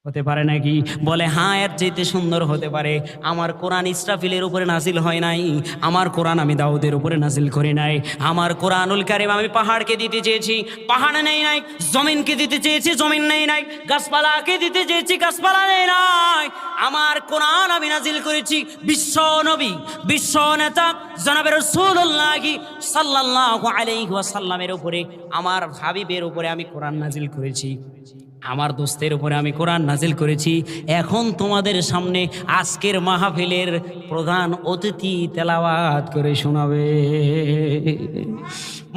হতে পারে নাকি? বলে হ্যাঁ, এর চাইতে সুন্দর হতে পারে। আমার কোরআন ইসরাফিলের উপরে নাজিল হয় নাই, আমার কোরআন আমি দাউদের উপরে নাজিল করি নাই। আমার কোরআনুল কারীম আমি পাহাড়কে দিতে চেয়েছি, পাহাড় নেই নাই। জমিনকে দিতে চেয়েছি, জমিন নেই নাই। গাছপালাকে দিতে চেয়েছি, গাছপালা নেই নাই। আমার কোরআন আমি নাজিল করেছি বিশ্ব নবী, বিশ্ব নেতা জনাবে রাসূলুল্লাহ সাল্লাল্লাহু আলাইহি ওয়াসাল্লামের উপরে, আমার হাবিবের উপরে আমি কোরআন নাজিল করেছি, আমার দোস্তের উপরে আমি কোরআন নাজিল করেছি। এখন তোমাদের সামনে আজকের মাহফিলের প্রধান অতিথি তেলাওয়াত করে শোনাবে।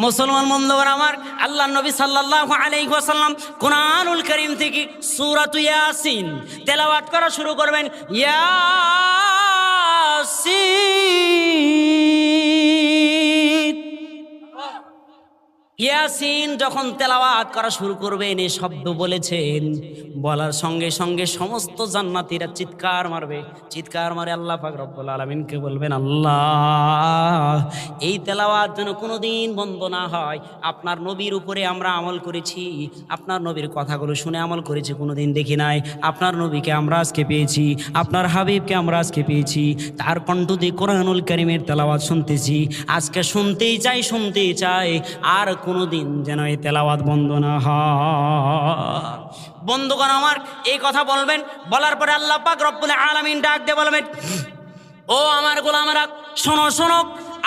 মুসলমান বন্ধুগণ আমার, আল্লাহ নবী সাল্লাল্লাহু আলাইহি ওয়াসাল্লাম কোরআনুল কারীম থেকে সূরাত ইয়াসিন তেলাওয়াত করা শুরু করবেন। ইয়াসিন, ইয়াসিন যখন তেলাওয়াত করা শুরু করবেন, এই শব্দ বলেছেন, বলার সঙ্গে সঙ্গে সমস্ত জান্নাতীরা চিৎকার মারবে, চিৎকার মারে আল্লাহ পাক রব্বুল আলামিনকে বলবেন, আল্লাহ এই তেলাওয়াত যেন কোনোদিন বন্ধ না হয়। আপনার নবীর উপরে আমরা আমল করেছি, আপনার নবীর কথাগুলো শুনে আমল করেছি, কোনোদিন দেখি নাই। আপনার নবীকে আমরা আজকে পেয়েছি, আপনার হাবিবকে আমরা আজকে পেয়েছি, তার কণ্ঠ দিয়ে কোরআনুল কারীমের তেলাওয়াত শুনতেছি। আজকে শুনতেই চাই, শুনতেই চাই, আর কোনোদিন যেন এই তেলাওয়াত বন্ধ না হয়। বন্ধুগণ আমার, এই কথা বলবেন, বলার পরে আল্লাহ পাক রব্বুল আলামিন ডাক দিয়ে বলবেন, ও আমার গোলামেরা শোনো শোনো,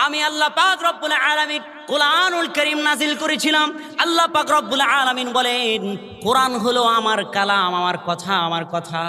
আমি আল্লাহ পাক রব্বুল আলামিন কোরআনুল কারীম নাজিল করেছিলাম। আল্লাহ পাক রব্বুল আলামিন বলেন, কোরআন হলো আমার কালাম, আমার কথা, আমার কথা।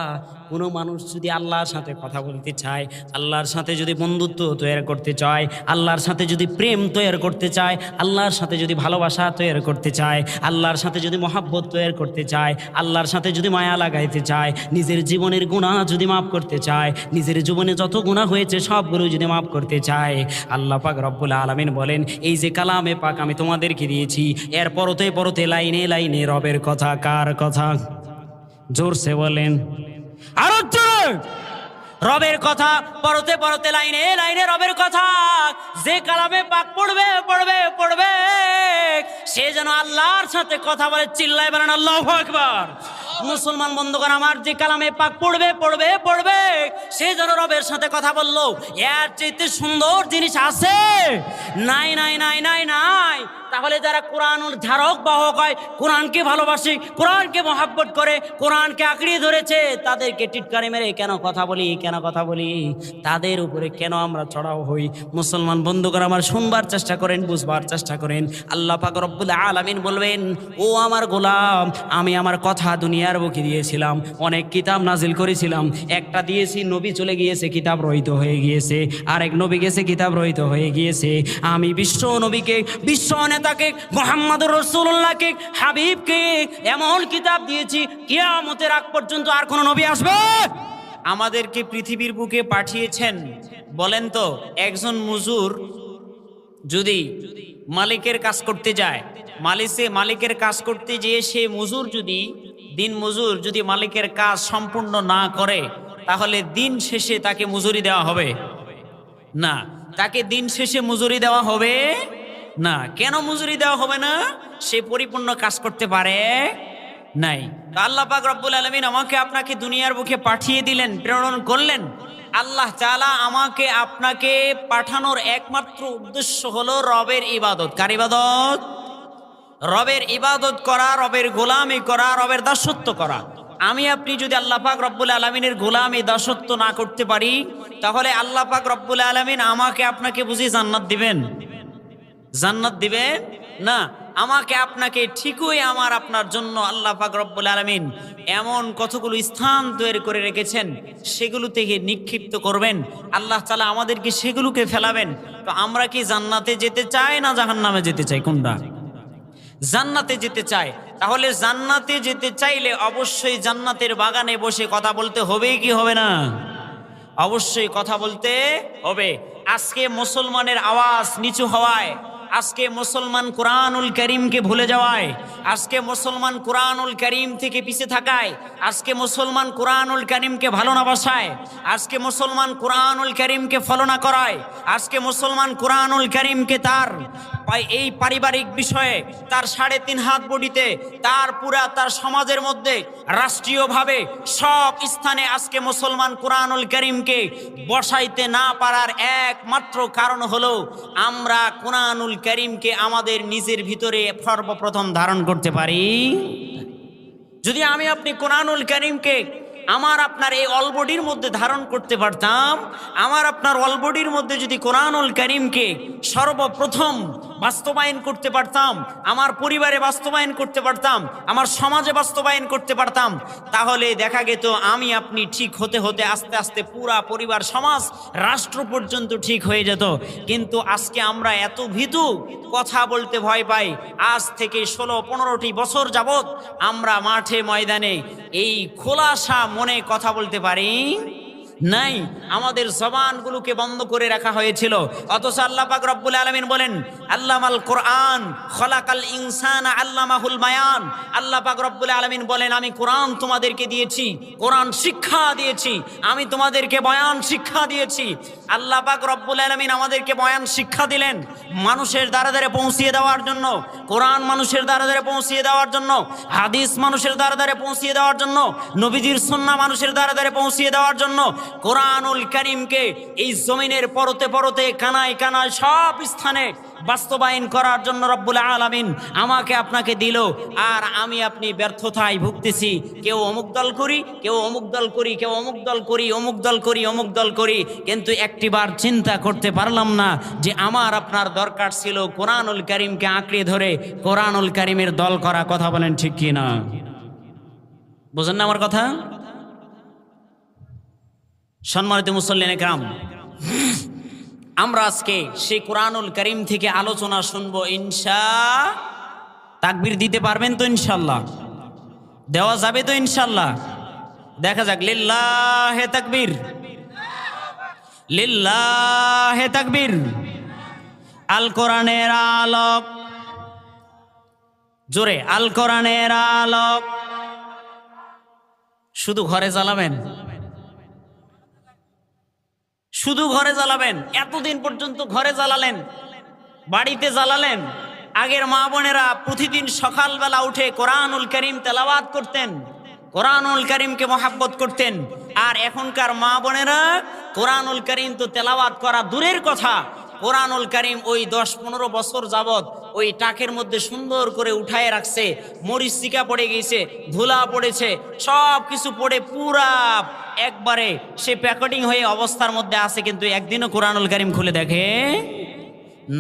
কোনো মানুষ যদি আল্লাহর সাথে কথা বলতে চায়, আল্লাহর সাথে যদি বন্ধুত্ব তৈরি করতে চায়, আল্লাহর সাথে যদি প্রেম তৈরি করতে চায়, আল্লাহর সাথে যদি ভালোবাসা তৈরি করতে চায়, আল্লাহর সাথে যদি মহাব্বত তৈরি করতে চায়, আল্লাহর সাথে যদি মায়া লাগাইতে চায়, নিজের জীবনের গুনাহ যদি মাফ করতে চায়, নিজের জীবনে যত গুনাহ হয়েছে সবগুলো যদি মাফ করতে চায়, আল্লাহ পাক রব্বুল আলামিন বলেন, এই যে কালামে পাক আমি তোমাদেরকে দিয়েছি, এর পরতে পরতে লাইনে লাইনে রবের কথা। কার কথা? জোরসে বলেন, আরো জোরে। রবের কথা, পরতে পরতে লাইনে লাইনে রবের কথা। যে কালামে পাক পড়বে পড়বে পড়বে, সে যেন আল্লাহর সাথে কথা বলে। চিল্লায় বলেন আল্লাহু আকবার। মুসলমান বন্ধুগণ আমার, যে কালামে পাক পড়বে পড়বে পড়বে, সে যেন রবের সাথে কথা বললো। এর চাইতে সুন্দর জিনিস আছে? নাই নাই নাই নাই নাই। তাহলে যারা কোরআনুল ধারক বাহক হয়, কোরআনকে ভালোবাসে, কোরআনকে মহাব্বত করে, কোরআনকে আঁকড়িয়ে ধরেছে, তাদেরকে টিটকারি মেরে কেন কথা বলি, কেন কথা বলি, তাদের উপরে কেন আমরা চড়াও হই? মুসলমান বন্ধুগণ আমার, শুনবার চেষ্টা করেন, বুঝবার চেষ্টা করেন। আল্লাহ পাক রব্বুল আলামিন বলবেন, ও আমার গোলাম, আমি আমার কথা দুনিয়ার বুকে দিয়েছিলাম, অনেক কিতাব নাজিল করেছিলাম, একটা দিয়েছি, নবী চলে গিয়েছে, কিতাব রহিত হয়ে গিয়েছে, আরেক নবী গেছে, কিতাব রহিত হয়ে গিয়েছে। আমি বিশ্ব নবীকে, বিশ্ব নেতাকে, মুহাম্মদুর রাসূলুল্লাহকে, হাবিবকে এমন কিতাব দিয়েছি, কিয়ামতের আগ পর্যন্ত আর কোন নবী আসবে? আমাদেরকে পৃথিবীর বুকে পাঠিয়েছেন। বলেন তো, একজন মজুর যদি মালিকের কাজ করতে যায়, মালিকের কাজ করতে যেয়ে সে মজুর যদি, দিন মজুর যদি মালিকের কাজ সম্পূর্ণ না করে, তাহলে দিন শেষে তাকে মজুরি দেওয়া হবে না। তাকে দিন শেষে মজুরি দেওয়া হবে না। কেন মজুরি দেওয়া হবে না? সে পরিপূর্ণ কাজ করতে পারে নাই। আল্লাহ পাক রব্বুল আলামিন আমাকে আপনাকে দুনিয়ার বুকে পাঠিয়ে দিলেন, প্রেরণ করলেন। আল্লাহ তাআলা আমাকে আপনাকে পাঠানোর একমাত্র উদ্দেশ্য হলো রবের ইবাদত। কার ইবাদত? রবের ইবাদত করা, রবের গোলামি করা, রবের দাসত্ব করা। আমি আপনি যদি আল্লাহ পাক রব্বুল আলামিনের গোলামি দাসত্ব না করতে পারি, তাহলে আল্লাহ পাক রব্বুল আলামিন আমাকে আপনাকে বুঝি জান্নাত দিবেন? জান্নাত দিবেন না। আমাকে আপনাকে ঠিকই আমার আপনার জন্য আল্লাহ পাক রব্বুল আলামিন এমন কতগুলো স্থান তৈরি করে রেখেছেন, সেগুলো থেকে নিক্ষিপ্ত করবেন। আল্লাহ তাআলা আমাদেরকে সেগুলোকে ফেলাবেন। তো আমরা কি জান্নাতে যেতে চাই না জাহান্নামে যেতে চাই? কোনটা? জান্নাতে যেতে চাই। তাহলে জান্নাতে যেতে চাইলে অবশ্যই জান্নাতের বাগানে বসে কথা বলতে হবে কি হবে না? অবশ্যই কথা বলতে হবে। আজকে মুসলমানের আওয়াজ নিচু হওয়ায়, আজকে মুসলমান কোরআনুল কারীমকে ভুলে যাওয়ায়, আজকে মুসলমান কোরআনুল কারীম থেকে পিছিয়ে থাকায়, আজকে মুসলমান কোরআনুল কারীমকে ভালো না বাসায়, আজকে মুসলমান কোরআনুল কারীমকে ফলো না করায়, আজকে মুসলমান কোরআনুল কারীমকে তার এই পারিবারিক বিষয়ে, তার 3.5 হাত বডিতে, তার সমাজের মধ্যে, রাষ্ট্রীয়ভাবে সব স্থানে আজকে মুসলমান কোরআনুল কারীমকে বসাইতে না পারার একমাত্র কারণ হলো আমরা কোরআনুল কারীমকে আমাদের নিজের ভিতরে সর্বপ্রথম ধারণ করতে পারি। যদি আমি আপনি কোরআনুল কারীমকে আমার আপনার এই অলবডির মধ্যে ধারণ করতে পারতাম, আমার আপনার অলবডির মধ্যে যদি কোরআনুল কারীমকে সর্বপ্রথম বাস্তবায়ন করতে পারতাম, আমার পরিবারে বাস্তবায়ন করতে পারতাম, আমার সমাজে বাস্তবায়ন করতে পারতাম, তাহলে দেখা যেত আমি আপনি ঠিক হতে হতে আস্তে আস্তে পুরা পরিবার, সমাজ, রাষ্ট্র পর্যন্ত ঠিক হয়ে যেত। কিন্তু আজকে আমরা এত ভীতু, কথা বলতে ভয় পাই। আজ থেকে 16-15টি বছর যাবত আমরা মাঠে ময়দানে এই খোলাসা মনে কথা বলতে পারি নাই। আমাদের জবানগুলোকে বন্ধ করে রাখা হয়েছিল। অথচ আল্লাহ পাক রব্বুল আলামিন বলেন, আল্লামাল কোরআন খলাকাল ইনসানা আল্লামাহুল বায়ান। আল্লাহ পাক রব্বুল আলামিন বলেন, আমি কোরআন তোমাদেরকে দিয়েছি, কোরআন শিক্ষা দিয়েছি, আমি তোমাদেরকে বয়ান শিক্ষা দিয়েছি। আল্লাহ পাক রব্বুল আলামিন আমাদেরকে বয়ান শিক্ষা দিলেন মানুষের দ্বারা দ্বারে পৌঁছিয়ে দেওয়ার জন্য, কোরআন মানুষের দ্বারা দ্বারে পৌঁছিয়ে দেওয়ার জন্য, হাদিস মানুষের দ্বারা দ্বারে পৌঁছিয়ে দেওয়ার জন্য, নবীজির সুন্নাহ মানুষের দ্বারা দ্বারে পৌঁছিয়ে দেওয়ার জন্য। কোরআনুল কারীমকে এই জমিনের পরতে পরতে, কানায় কানায় সব স্থানে বাস্তবায়ন করার জন্য রব্বুল আলামিন আমাকে আপনাকে দিল। আর আমি আপনি ব্যর্থতায় ভুগতেছি। কেউ অমুক দল করি, কেউ অমুক দল করি, কেউ অমুক দল করি, অমুক দল করি, অমুক দল করি, কিন্তু একটিবার চিন্তা করতে পারলাম না যে আমার আপনার দরকার ছিল কোরআনুল কারীমকে আঁকড়ে ধরে কোরআনুল কারীমের দল করা। কথা বলেন ঠিক কি না? বুঝেন না আমার কথা? সম্মানিত মুসল্লিনে কেরাম, আমরা আজকে সেই কোরআনুল কারীম থেকে আলোচনা শুনবো তাকবীর দিতে পারবেন তো? ইনশাল্লাহ দেওয়া যাবে তো? ইনশাল্লাহ দেখা যাক। লিল্লাহে তাকবীর, লিল্লাহে তাকবীর। আল কোরআনের আলোক, জোরে আল কোরআনের আলোক। শুধু ঘরে জ্বালাবেন, শুধু ঘরে জ্বালাবেন। এতদিন পর্যন্ত ঘরে জ্বালালেন, বাড়িতে জ্বালালেন। আগের মা বোনেরা প্রতিদিন সকালবেলা উঠে কোরআনুল কারীম তেলাওয়াত করতেন, কোরআনুল কারীমকে মহাব্বত করতেন। আর এখনকার মা বোনেরা কোরআনুল কারীম তো তেলাওয়াত করা দূরের কথা, কোরআনুল কারীম ওই 10-15 বছর যাবত ওই টাকের মধ্যে সুন্দর করে উঠায় রাখছে। মরিচিকা পড়ে গেছে, ধুলা পড়েছে, সব কিছু পড়ে পুরা একবারে সে প্যাকেটিং হয়ে অবস্থার মধ্যে আছে, কিন্তু একদিনও কোরআনুল কারীম খুলে দেখে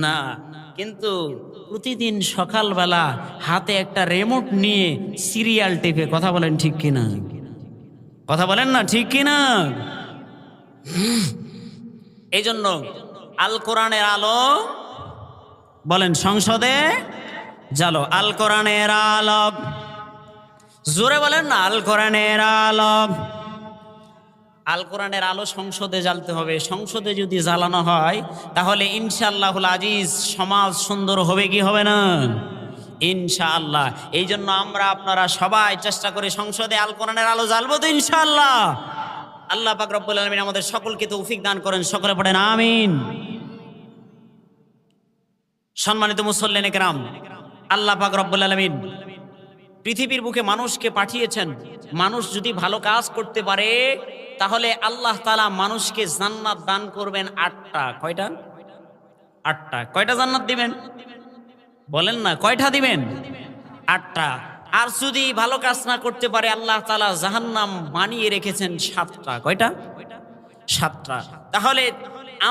না। কিন্তু প্রতিদিন সকালবেলা হাতে একটা রিমোট নিয়ে সিরিয়াল টিপে, কথা বলেন ঠিক কিনা? কথা বলেন না ঠিক কিনা? এই জন্য আল কোরআনের আলো বলেন সংসদে জালো, আল কোরআনের আলোক। জোরে বলেন না, আল কোরআনের আলোক। আল কোরআনের আলো সংসদে জ্বালতে হবে। সংসদে যদি জ্বালানো হয় তাহলে ইনশাআল্লাহুল আজিজ সমাজ সুন্দর হবে কি হবে না? ইনশাআল্লাহ। এই জন্য আমরা আপনারা সবাই চেষ্টা করি সংসদে আল কোরআনের আলো জ্বালবো তো ইনশাআল্লাহ। আল্লাহ পাক রব্বুল আলামিন আমাদের সকলকে তৌফিক দান করেন, সকলে পড়েন আমিন। সম্মানিত মুসল্লিনে কেরাম, আল্লাহ পাক রব্বুল আলামিন পৃথিবীর বুকে মানুষকে পাঠিয়েছেন। মানুষ যদি ভালো কাজ করতে পারে তাহলে আল্লাহ তাআলা মানুষকে জান্নাত দান করবেন 8টা। কয়টা? 8টা। কয়টা জান্নাত দিবেন বলেন না? কয়টা দিবেন? 8টা। আর যদি ভালো কাজ না করতে পারে আল্লাহ তাআলা জাহান্নাম বানিয়ে রেখেছেন 7টা। কয়টা? 7টা। তাহলে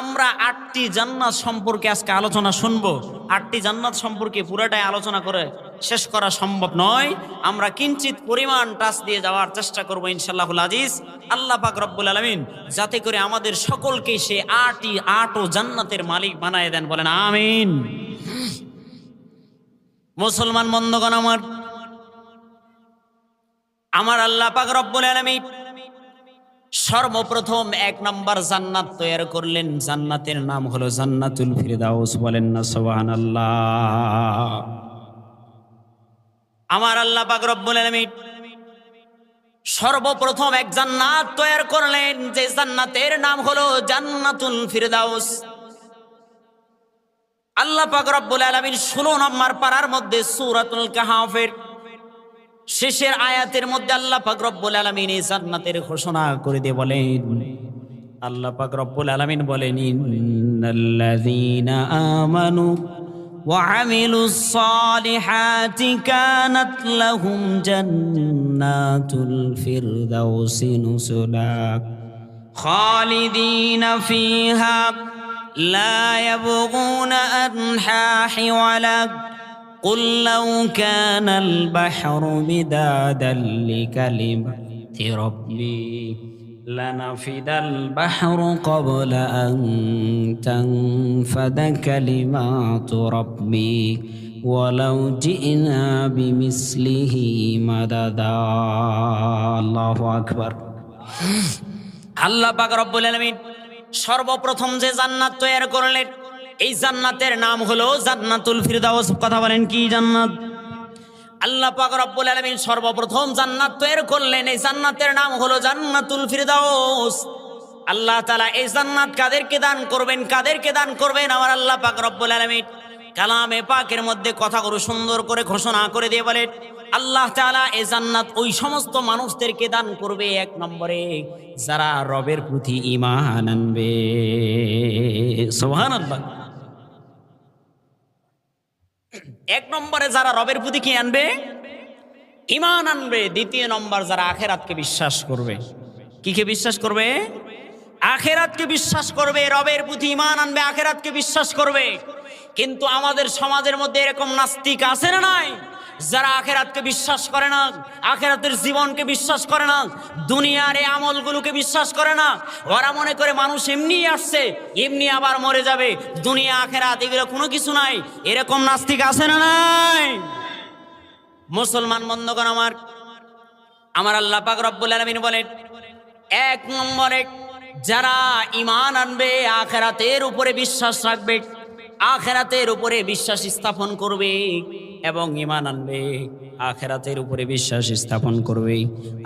আমরা 8টি জান্নাত সম্পর্কে আজকে আলোচনা শুনবো। 8টি জান্নাত সম্পর্কে পুরোটাই আলোচনা করে শেষ করা সম্ভব নয়। আমরা কিঞ্চিত পরিমাণ টাচ দিয়ে যাওয়ার চেষ্টা করবো ইনশাআল্লাহুল আজিজ। আল্লাহ পাক রব্বুল আলামিন যাতে করে আমাদের সকলকে সে 8ও জান্নাতের মালিক বানায় দেন, বলেন আমিন। মুসলমান বন্ধুগণ, আমার আল্লাহ পাক রব্বুল আলামিন সর্বপ্রথম 1 নম্বর জান্নাত তৈরি করলেন। জান্নাতের নাম হলো জান্নাতুল ফিরদাউস, বলেন না সুবহানাল্লাহ। আমার আল্লাহ পাক রব্বুল আলামিন সর্বপ্রথম এক জান্নাত তৈরি করলেন, যে জান্নাতের নাম হলো জান্নাতুল ফিরদাউস। আল্লাহ পাক রব্বুল আলামিন 16 নম্বর পারার মধ্যে সূরাতুল কাহফের শেষের আয়াতের মধ্যে আল্লাহ পাক রব্বুল আলামিন এই জান্নাতের ঘোষণা করে দিয়ে বলেন, আল্লাহ পাক রব্বুল আলামিন বলেন, ইন্নাল্লাযীনা আমানু ওয়া আমিলুস সালিহাতি কানাত লাহুম জান্নাতুল ফিরদাউসি নুজুলা খালিদিনা ফিহা লা ইয়াবগুনা আনহা হিওয়ালা قل لو كان البحر مدادا لكلمات ربي لنفد البحر قبل أن تنفد كلمات ربي ولو جئنا بمثله مددا الله أكبر আল্লাহ পাক রব্বুল আলামিন সর্বপ্রথম যে জান্নাত তৈরি করলেন এই জান্নাতের নাম হলো জান্নাতুল ফিরদাউস। কথা বলেন কি জান্নাত? আল্লাহ পাক রব্বুল আলামিন সর্বপ্রথম জান্নাত তৈরি করলেন, এই জান্নাতের নাম হলো জান্নাতুল ফিরদাউস। আল্লাহ তাআলা এই জান্নাত কাদেরকে দান করবেন, কাদেরকে দান করবেন? আমার আল্লাহ পাক রব্বুল আলামিন কালামে পাকের মধ্যে কথাগুলো সুন্দর করে ঘোষণা করে দিয়ে বলেন, আল্লাহ তাআলা এই জান্নাত ওই সমস্ত মানুষদেরকে দান করবে, এক নম্বরে যারা রবের প্রতি ঈমান আনবে। সুবহানাল্লাহ। এক নম্বরে যারা রবের প্রতি কি আনবে? ঈমান আনবে। দ্বিতীয় নম্বর যারা আখিরাতকে বিশ্বাস করবে। কিকে বিশ্বাস করবে? আখিরাতকে বিশ্বাস করবে। রবের প্রতি ঈমান আনবে, আখিরাতকে বিশ্বাস করবে। কিন্তু আমাদের সমাজের মধ্যে এরকম নাস্তিক আছে না নাই, যারা আখিরাতকে বিশ্বাস করে না, আখিরাতের জীবনকে বিশ্বাস করে না, দুনিয়ার এই আমলগুলোকে বিশ্বাস করে না। ওরা মনে করে মানুষ এমনি আসছে, এমনি আবার মরে যাবে, দুনিয়া আখিরাত এগুলো কোনো কিছু নাই। এরকম নাস্তিক আছে না নাই? মুসলমান বন্ধুগণ আমার আল্লাহ পাক রব্বুল আলামিন বলেন, এক নম্বরে যারা ঈমান আনবে, আখিরাতের উপরে বিশ্বাস রাখবে, আখিরাতের উপরে বিশ্বাস স্থাপন করবে এবং ঈমান আনবে, আখিরাতের উপরে বিশ্বাস স্থাপন করবে,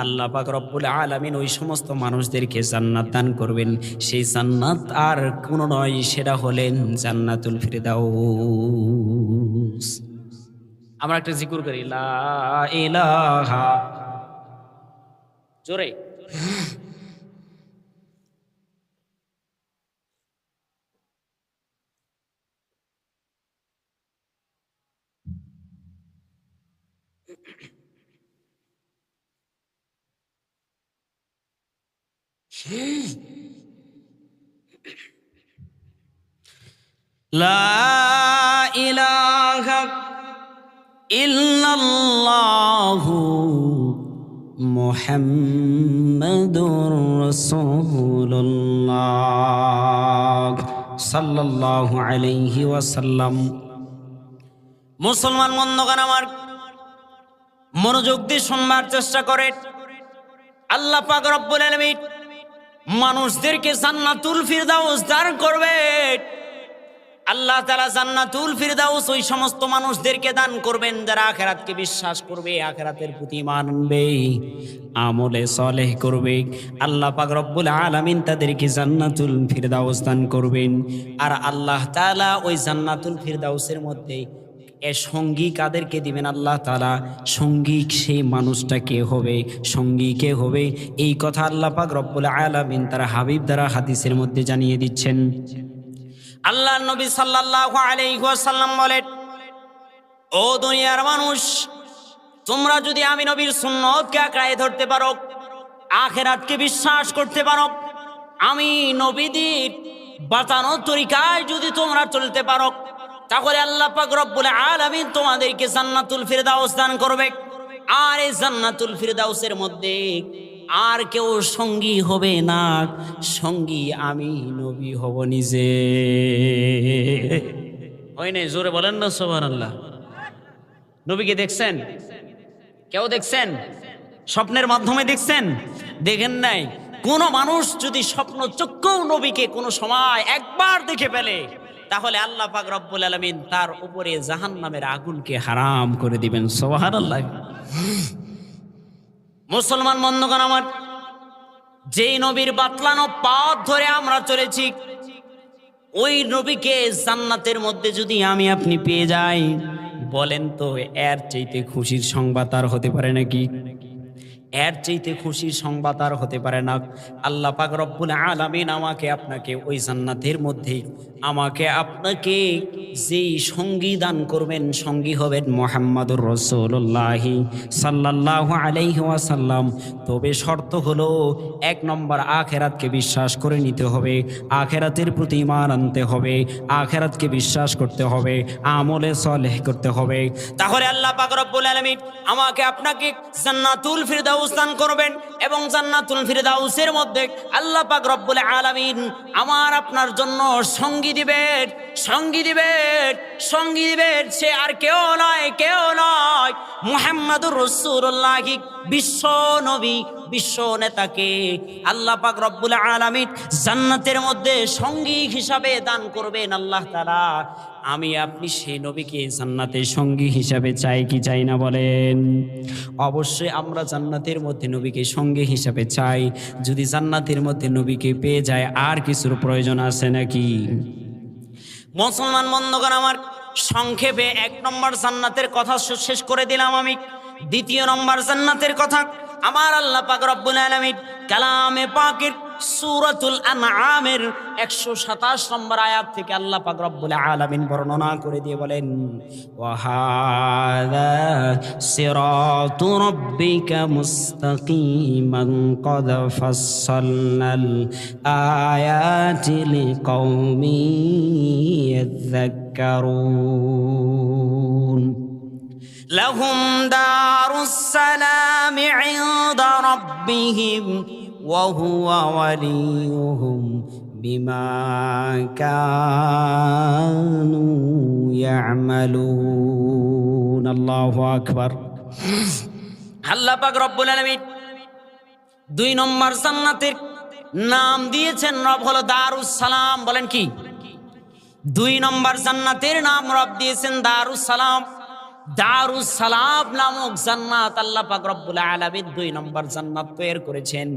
আল্লাহ পাক রব্বুল আলামিন ওই সমস্ত মানুষদেরকে জান্নাত দান করবেন। সেই জান্নাত আর কোনো নয়, সেটা হলেন জান্নাতুল ফিরদাউস। আমরা একটা জিকির করি, লা ইলাহা, জোরে, লা ইলাহা ইল্লাল্লাহু মুহাম্মাদুর রাসূলুল্লাহ সাল্লাল্লাহু আলাইহি ওয়াসাল্লাম। মুসলমান বন্ধুগণ আমার মনোযোগ দিয়ে শুনবার চেষ্টা করেন। আল্লাহ পাক রব্বুল আলামিন মানুষদেরকে জান্নাতুল ফিরদাউস দান করবে। আল্লাহ তাআলা জান্নাতুল ফিরদাউস ওই সমস্ত মানুষদেরকে দান করবেন যারা আখিরাতকে বিশ্বাস করবে, আখিরাতের প্রতি ঈমান আনবে, আমলে সালেহ করবে। আল্লাহ পাক রব্বুল আলামিন তাদেরকে জান্নাতুল ফিরদাউস দান করবেন। আর আল্লাহ তাআলা ওই জান্নাতুল ফিরদাউসের মধ্যে এ সঙ্গী কাদেরকে দিবেন? আল্লাহ তাআলা সঙ্গী সেই মানুষটা কে হবে, সঙ্গী কে হবে, এই কথা আল্লাহ পাক রব্বুল আলামিন তার হাবিব দ্বারা হাদিসের মধ্যে জানিয়ে দিচ্ছেন। আল্লাহ নবী সাল্লাল্লাহু আলাইহি ওয়াসাল্লাম বলেন, ও দুনিয়ার মানুষ, তোমরা যদি আমি নবীর সুন্নতকে আঁকড়ায় ধরতে পারো, আখিরাতকে বিশ্বাস করতে পারো, আমি নবীদের বাঁচানোর তরিকায় যদি তোমরা চলতে পারো, তাহলে আল্লাহ পাক রব্বুল আলামিন তোমাদেরকে জান্নাতুল ফিরদাউস দান করবে। আর এই জান্নাতুল ফিরদাউসের মধ্যে আর কেউ সঙ্গী হবে না, সঙ্গী আমি নবী হব নিজে। হয় নাই? জোরে বলেন না সুবহানাল্লাহ। নবীকে দেখছেন? কেউ দেখছেন? স্বপ্নের মাধ্যমে দেখছেন? দেখেন নাই? কোন মানুষ যদি স্বপ্ন চক্ষু নবীকে কোন সময় একবার দেখে ফেলে, তাহলে আল্লাহ পাক রব্বুল আলামিন তার উপরে জাহান্নামের আগুনকে হারাম করে দিবেন। সুবহানাল্লাহ। মুসলমান বন্ধুগণ আমার, যেই নবীর বাতলানো পথ ধরে আমরা চলেছি, ওই নবীকে জান্নাতের মধ্যে যদি আমি আপনি পেয়ে যাই, বলেন তো এর চাইতে খুশির সংবাদ আর হতে পারে নাকি? এর চাইতে খুশির সংবাদ আর হতে পারে না। আল্লাহ পাক রব্বুল আলামিন আমাকে আপনাকে ওই জান্নাতের মধ্যে আমাকে আপনাকে যেই সঙ্গী দান করবেন, সঙ্গী হবেন মুহাম্মাদুর রাসূলুল্লাহ সাল্লাল্লাহু আলাইহি ওয়াসাল্লাম। তবে শর্ত হলো, এক নম্বর আখিরাতকে বিশ্বাস করে নিতে হবে, আখিরাতের প্রতি ঈমান আনতে হবে, আখিরাতকে বিশ্বাস করতে হবে, আমলে সালেহ করতে হবে। তাহলে আল্লাহ পাক রব্বুল আলামিন আমাকে আপনাকে জান্নাতুল ফিরদাউস দান করবেন, এবং জান্নাতুল ফিরদাউসের মধ্যে আল্লাহ পাক রব্বুল আলামিন আমার আপনার জন্য সঙ্গী দিবেন, সঙ্গী দিবেন, সঙ্গী দিবেন। সে আর কেউ নয়, কেউ নয়, মুহাম্মাদুর রাসূলুল্লাহ, বিশ্ব নবী, বিশ্ব নেতাকে আল্লাহ পাক রব্বুল আলামিন জান্নাতের মধ্যে সঙ্গী হিসাবে দান করবেন আল্লাহ তাআলা। আমি আপনি সেই নবীকে জান্নাতের সঙ্গী হিসাবে চাই কি চাই না বলেন? অবশ্যই আমরা জান্নাতের মধ্যে নবীকে সঙ্গী হিসাবে চাই। যদি জান্নাতের মধ্যে নবীকে পেয়ে যায়, আর কিছুর প্রয়োজন আছে নাকি? মুসলমান বন্ধুগণ আমার, সংক্ষেপে এক নম্বর জান্নাতের কথা শেষ করে দিলাম আমি। দ্বিতীয় নম্বর জান্নাতের কথা আমার আল্লাহ পাক রব্বুল আলামিন কালামে পাকের সূরাতুল আনআমের 127 নম্বর আয়াত থেকে আল্লাহ পাক রব্বুল আলামিন বর্ণনা করে দিয়ে বলেন, ওয়া হাযা সিরাতু রাব্বিকা মুস্তাকিমান ক্বাদ ফাসসালনাল আয়াতি লিকাউমিন ইয়াযাক্কারুন লাহুম দারুস সালামি ইনদা রাব্বিহিম ওয়া হুয়া ওয়ালিয়ুহুম বিমা কানু ইয়ামালুন। আল্লাহু আকবার। আল্লাহ পাক রব্বুল আলামিন 2 নম্বর জান্নাতের নাম দিয়েছেন রব হলো দারুস সালাম। বলেন কি? 2 নম্বর জান্নাতের নাম রব দিয়েছেন দারুস সালাম। দারুস সালাম নামক জান্নাত আল্লাহ পাক রব্বুল আলামিন 2 নম্বর জান্নাত তৈরি করেছেন।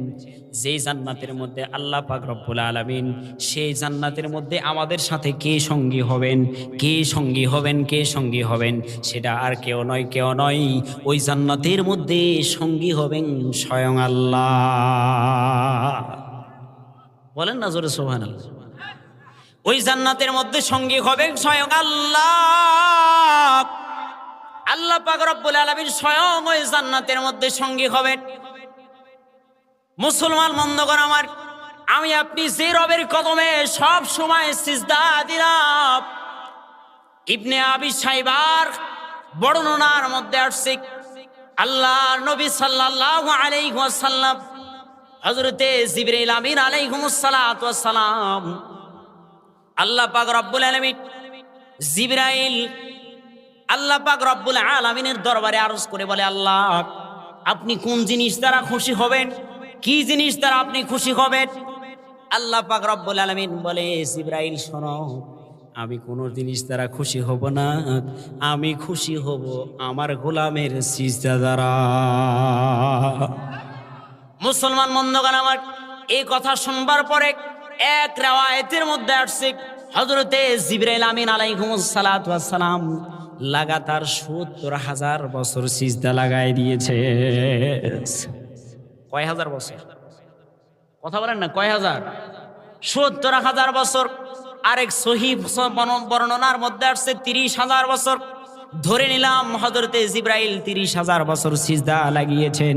যেই জান্নাতের মধ্যে আল্লাহ পাক রব্বুল আলামিন সেই জান্নাতের মধ্যে আমাদের সাথে কে সঙ্গী হবেন, কে সঙ্গী হবেন, কে সঙ্গী হবেন, সেটা আর কেউ নয়, কেউ নয়, ওই জান্নাতের মধ্যে সঙ্গী হবেন স্বয়ং আল্লাহ। বলেন না জোরে সুবহানাল্লাহ। ওই জান্নাতের মধ্যে সঙ্গী হবেন স্বয়ং আল্লাহ। আল্লাহ পাক রব্বুল আলামিন স্বয়ং ওই জান্নাতের মধ্যে সঙ্গী হবেন। মুসলমান বন্ধুগণ আমার, আমি আপনি যে রবের কদমে সব সময় সিজদা দিলাম, ইবনে আবি শাইবার বর্ণনার মধ্যে আসছে আল্লাহর নবী সাল্লাল্লাহু আলাইহি ওয়াসাল্লাম হযরতে জিবরাইল আমিন আলাইহিমুস সালাতু ওয়াস সালাম, আল্লাহ পাক রব্বুল আলামিন জিবরাইল আল্লাহ পাক রব্বুল আলামিনের দরবারে আরজ করে বলে, আল্লাহ আপনি কোন জিনিস দ্বারা খুশি হবেন, কি জিনিস দ্বারা আপনি খুশি হবেন? আল্লাহ পাক রব্বুল আলামিন বলে, জিবরাইল শোনো, আমি কোন জিনিস দ্বারা খুশি হব না, আমি খুশি হব আমার গোলামের সিজদা দ্বারা। মুসলমান বন্ধুগণ আমার, এই কথা শুনবার পরে এক riwayat-এর মধ্যে আসছে হযরতে জিবরাইল আমিন আলাইহিমুস সালাতু ওয়াস সালাম লাগাতার 70,000 বছর সিজদা লাগাই দিয়েছে। কয় হাজার বছর? কথা বলেন না, কয় হাজার? 70,000 বছর। আরেক সহিহ বর্ণনার মধ্যে আসছে 30,000 বছর। ধরে নিলাম হযরতে জিবরাইল 30,000 বছর সিজদা লাগিয়েছেন।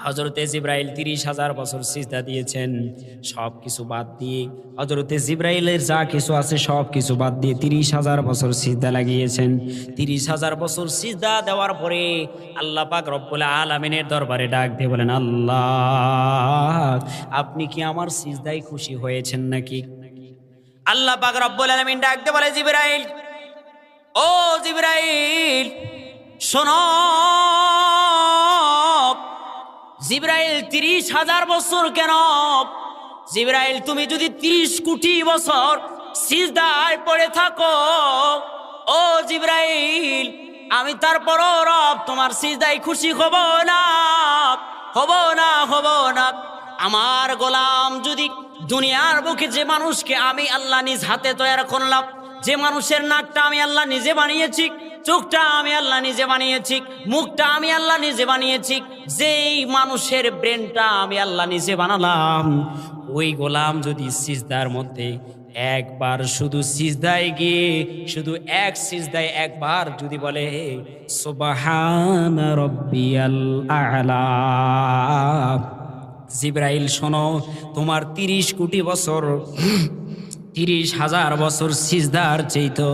হযরতে জিবরাইল 30,000 বছর সিজদা দিয়েছেন। সব কিছু বাদ দিয়ে, হযরতে জিবরাইলের যা কিছু আছে সব কিছু বাদ দিয়ে 30,000 বছর সিজদা লাগিয়েছেন। 30,000 বছর সিজদা দেওয়ার পরে আল্লাহ পাক রব্বুল আলামিনের দরবারে ডাক দিয়ে বলেন, আল্লাহ আপনি কি আমার সিজদায় খুশি হয়েছেন নাকি? আল্লাহ পাক রব্বুল আলামিন ডাক দিয়ে বলে, জিবরাইল, ও জিবরাইল শোনো। জিবরাইল 30,000 বছর কেন? জিবরাইল তুমি যদি 30 কোটি বছর সিজদায় পড়ে থাকো, ও জিবরাইল আমি তারপরও রব তোমার সিজদায় খুশি হব না, হব না, হব না। আমার গোলাম যদি দুনিয়ার বুকে যে মানুষকে আমি আল্লাহ নিজ হাতে তৈরি করলাম, যে মানুষের নাকটা আমি আল্লাহ নিজে বানিয়েছি, চোখটা আমি আল্লাহ নিজে বানিয়েছি, মুখটা আমি আল্লাহ নিজে বানিয়েছি, যেই মানুষের ব্রেনটা আমি আল্লাহ নিজে বানালাম, ওই গোলাম যদি সিজদার মধ্যে একবার শুধু সিজদায় গিয়ে শুধু এক সিজদায় একবার যদি বলে সুবহান রাব্বিয়াল আ'লা, জিবরাইল শোনো, তোমার 30 কোটি বছর 30,000 বছর সিজদার চাইতো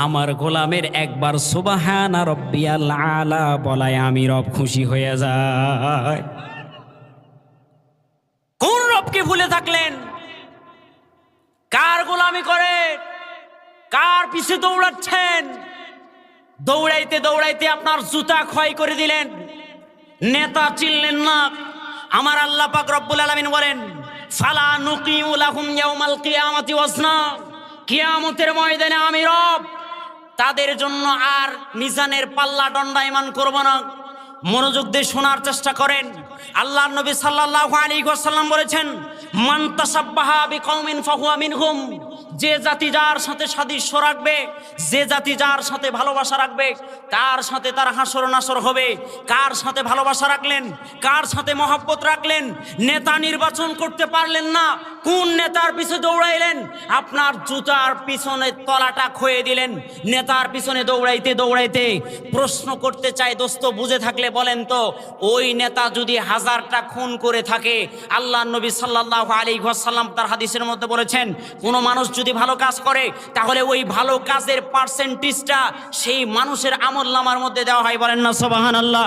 আমার গোলামের একবার সুবহান রাব্বিয়াল আ'লা বলায় আমি রব খুশি হয়ে যায়। কোন রবকে ভুলে থাকলেন? কার গোলামি করে, কার পিছে দৌড়াচ্ছেন? দৌড়াইতে দৌড়াইতে আপনার জুতা ক্ষয় করে দিলেন, নেতা চিনলেন না। আমার আল্লাহ পাক রব্বুল আলামিন বলেন ফালা নুকিউ লাহুম ইয়াউমাল কিয়ামাতি ওয়াজনা, কিয়ামতের ময়দানে আমি রব তাদের জন্য আর মিজানের পাল্লা দণ্ডায়মান করব না। মনোযোগ দিয়ে শোনার চেষ্টা করেন। আল্লাহর নবী সাল্লাল্লাহু আলাইহি ওয়াসাল্লাম বলেছেন মান তাসাব্বাহা বিকওমিন ফাহুয়া মিনহুম, যে জাতি যার সাথে সাদৃশ্য রাখবে, যে জাতি যার সাথে ভালোবাসা রাখবে, তার সাথে তার হাসর নাসর হবে। কার সাথে ভালোবাসা রাখলেন, কার সাথে মহব্বত রাখলেন? নেতা নির্বাচন করতে পারলেন না, কোন নেতার পিছনে দৌড়াইলেন? আপনার জুতার পিছনে তলাটা ক্ষয়ে দিলেন নেতার পিছনে দৌড়াইতে দৌড়াইতে। প্রশ্ন করতে চাই দোস্ত, বুঝে থাকলে বলেন তো, ওই নেতা যদি 1000টা খুন করে থাকে, আল্লাহর নবী সাল্লাল্লাহু আলাইহি ওয়াসাল্লাম তার হাদিসের মধ্যে বলেছেন কোন মানুষ যদি ভালো কাজ করে তাহলে ওই ভালো কাজের পার্সেন্টেজটা সেই মানুষের আমলনামার মধ্যে দেওয়া হয়, বলেন না সুবহানাল্লাহ।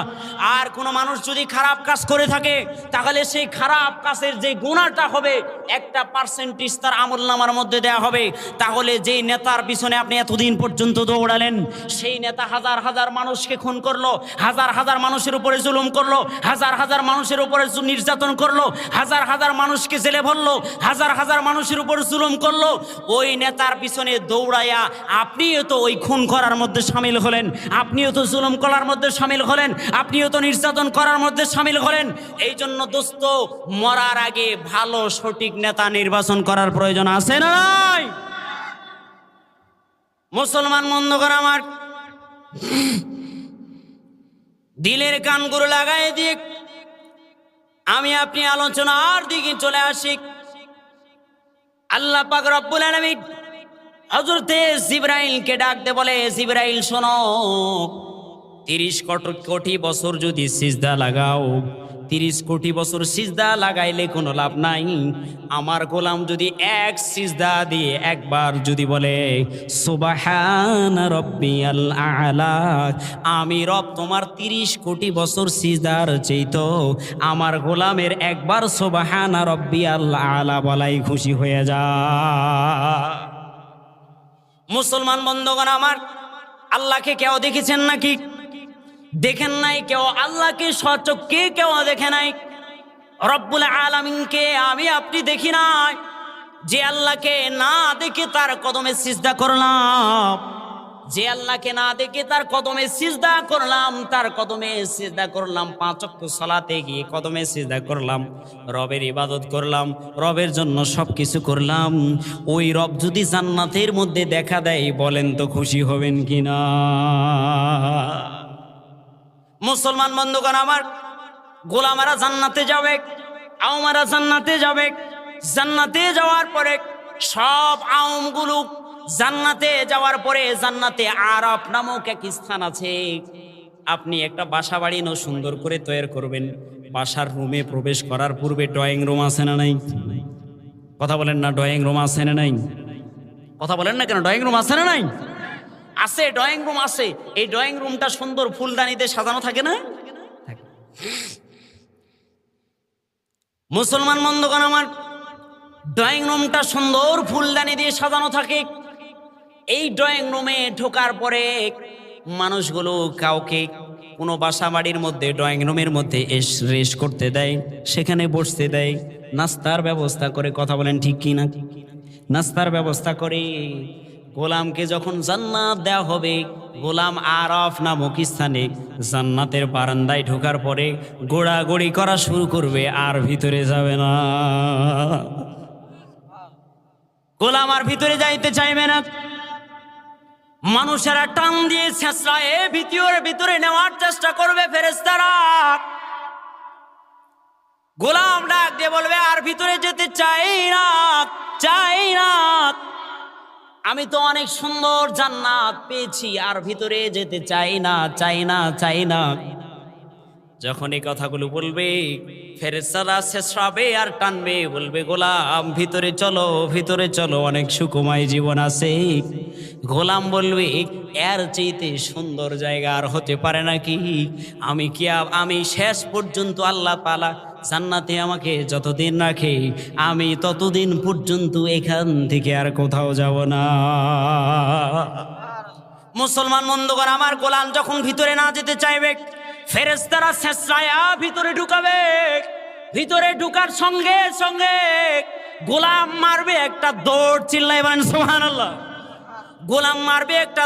আর কোন মানুষ যদি খারাপ কাজ করে থাকে তাহলে সেই খারাপ কাজের যে গুনাহটা হবে একটা পার্সেন্টেজ তার আমলনামার মধ্যে দেওয়া হবে। তাহলে যেই নেতার পিছনে আপনি এতদিন পর্যন্ত দৌড়ালেন, সেই নেতা হাজার হাজার মানুষকে খুন করলো, হাজার হাজার মানুষের উপরে জুলুম করলো, হাজার হাজার মানুষের উপরে নির্যাতন করলো, হাজার হাজার মানুষকে জেলে ভরলো, হাজার হাজার মানুষের উপর জুলুম করলো, ওই নেতার পিছনে দৌড়াইয়া আপনিও তো ওই খুন করার মধ্যে শামিল হলেন, আপনিও তো জুলুম করার মধ্যে শামিল হলেন, আপনিও তো নির্যাতন করার মধ্যে শামিল হলেন। এই জন্য দোস্ত, মরার আগে ভালো সঠিক নেতা নির্বাচন করার প্রয়োজন আছে না নাই? মুসলমান বন্ধুগণ আমার, দিলের কানগুলো লাগাই দিয়ে আমি আপনি আলোচনার দিকে চলে আসি। আল্লাহ পাক রব্বুল আলামিন হযরতে জিবরাইলকে ডাকতে বলে, জিবরাইল শোনো, 30 কোটি বছর যদি সিজদা লাগাও, 30 কোটি বছর সিজদা লাগাইলে কোনো লাভ নাই। আমার গোলাম যদি এক সিজদা দিয়ে একবার যদি বলে সুবহান রাব্বিয়াল আ'লা, আমি রব তোমার 30 কোটি বছর সিজদার চাইতো আমার গোলামের একবার সুবহান রাব্বিয়াল আ'লা বলাই খুশি হয়ে যায়। মুসলমান বন্ধুগণ আমার, আল্লাহকে কেউ দেখেছেন নাকি? দেখেন নাই কেউ আল্লাহকে সচক্ষে, কেউ দেখে নাই। রব্বুল আলামিনকে আমি আপনি দেখি নাই। যে আল্লাহকে না দেখে তার কদমে সিজদা করলাম, যে আল্লাহকে না দেখে তার কদমে সিজদা করলাম, তার কদমে সিজদা করলাম, 5 ওয়াক্ত সালাতে গিয়ে কদমে সিজদা করলাম, রবের ইবাদত করলাম, রবের জন্য সবকিছু করলাম। ওই রব যদি জান্নাতের মধ্যে দেখা দেয়, বলেন তো খুশি হবেন কিনা? মুসলমান বন্ধুগণ আমার, গোলামারা জান্নাতে যাবে, আওমারা জান্নাতে যাবে। জান্নাতে যাওয়ার পরে সব আওমগুলো জান্নাতে যাওয়ার পরে জান্নাতে আরাফ নামক এক স্থান আছে। আপনি একটা বাসা বাড়ি সুন্দর করে তৈরি করবেন। বাসার রুমে প্রবেশ করার পূর্বে ড্রয়িং রুম আছে না নাই? কথা বলেন না, ড্রয়িং রুম আছে না নাই? কথা বলেন না কেন? ড্রয়িং রুম আছে না নাই? আছে, ড্রয়িং রুম আছে। এই ড্রয়িং রুমটা সুন্দর ফুলদানিতে সাজানো থাকে না? মুসলমান বন্ধুগণ আমার, ড্রয়িং রুমটা সুন্দর ফুলদানি দিয়ে সাজানো থাকে। এই ড্রয়িং রুমে ঢোকার পরে মানুষগুলো কাউকে কোনো বাসা বাড়ির মধ্যে ড্রয়িং রুমের মধ্যে রেস্ট করতে দেয়, সেখানে বসতে দেয়, নাস্তার ব্যবস্থা করে। কথা বলেন ঠিক কি না? নাস্তার ব্যবস্থা করে। গোলামকে যখন জান্নাত দেওয়া হবে, গোলাম আরাফ নামক স্থানে জান্নাতের বারান্দায় ঢোকার পরে গোড়াগড়ি করা শুরু করবে, আর ভিতরে যাবে না। গোলাম আর ভিতরে যাইতে চাইবে না। মানুষেরা টান দিয়ে ছেঁচড়ায় ভিতরে নেওয়ার চেষ্টা করবে ফেরেশতারা। গোলাম ডাক দিয়ে বলবে আর ভিতরে যেতে চাই না, আমি তো অনেক সুন্দর জান্নাত পেয়েছি, আর ভিতরে যেতে চাই না। যখন এই কথাগুলো বলবে ফেরেশতারা ছেঁচড়াবে আর টানবে, বলবে গোলাম ভিতরে চলো, অনেক সুখময় জীবন আছে। গোলাম বলবে এর চাইতে সুন্দর জায়গা আর হতে পারে নাকি? আমি শেষ পর্যন্ত আল্লাহ তাআলা জান্নাতে আমাকে যতদিন রাখে আমি ততদিন পর্যন্ত এখান থেকে আর কোথাও যাব না। মুসলমান বন্ধুগণ আমার, গোলাম যখন ভিতরে না যেতে চাইবে ফেরেশতারা ছেঁচড়ায়া ভিতরে ঢুকাবে। ভিতরে ঢুকার সঙ্গে সঙ্গে গোলাম মারবে একটা দৌড়, চিল্লাই বলেন সুবহানাল্লাহ। গোলাম মারবে একটা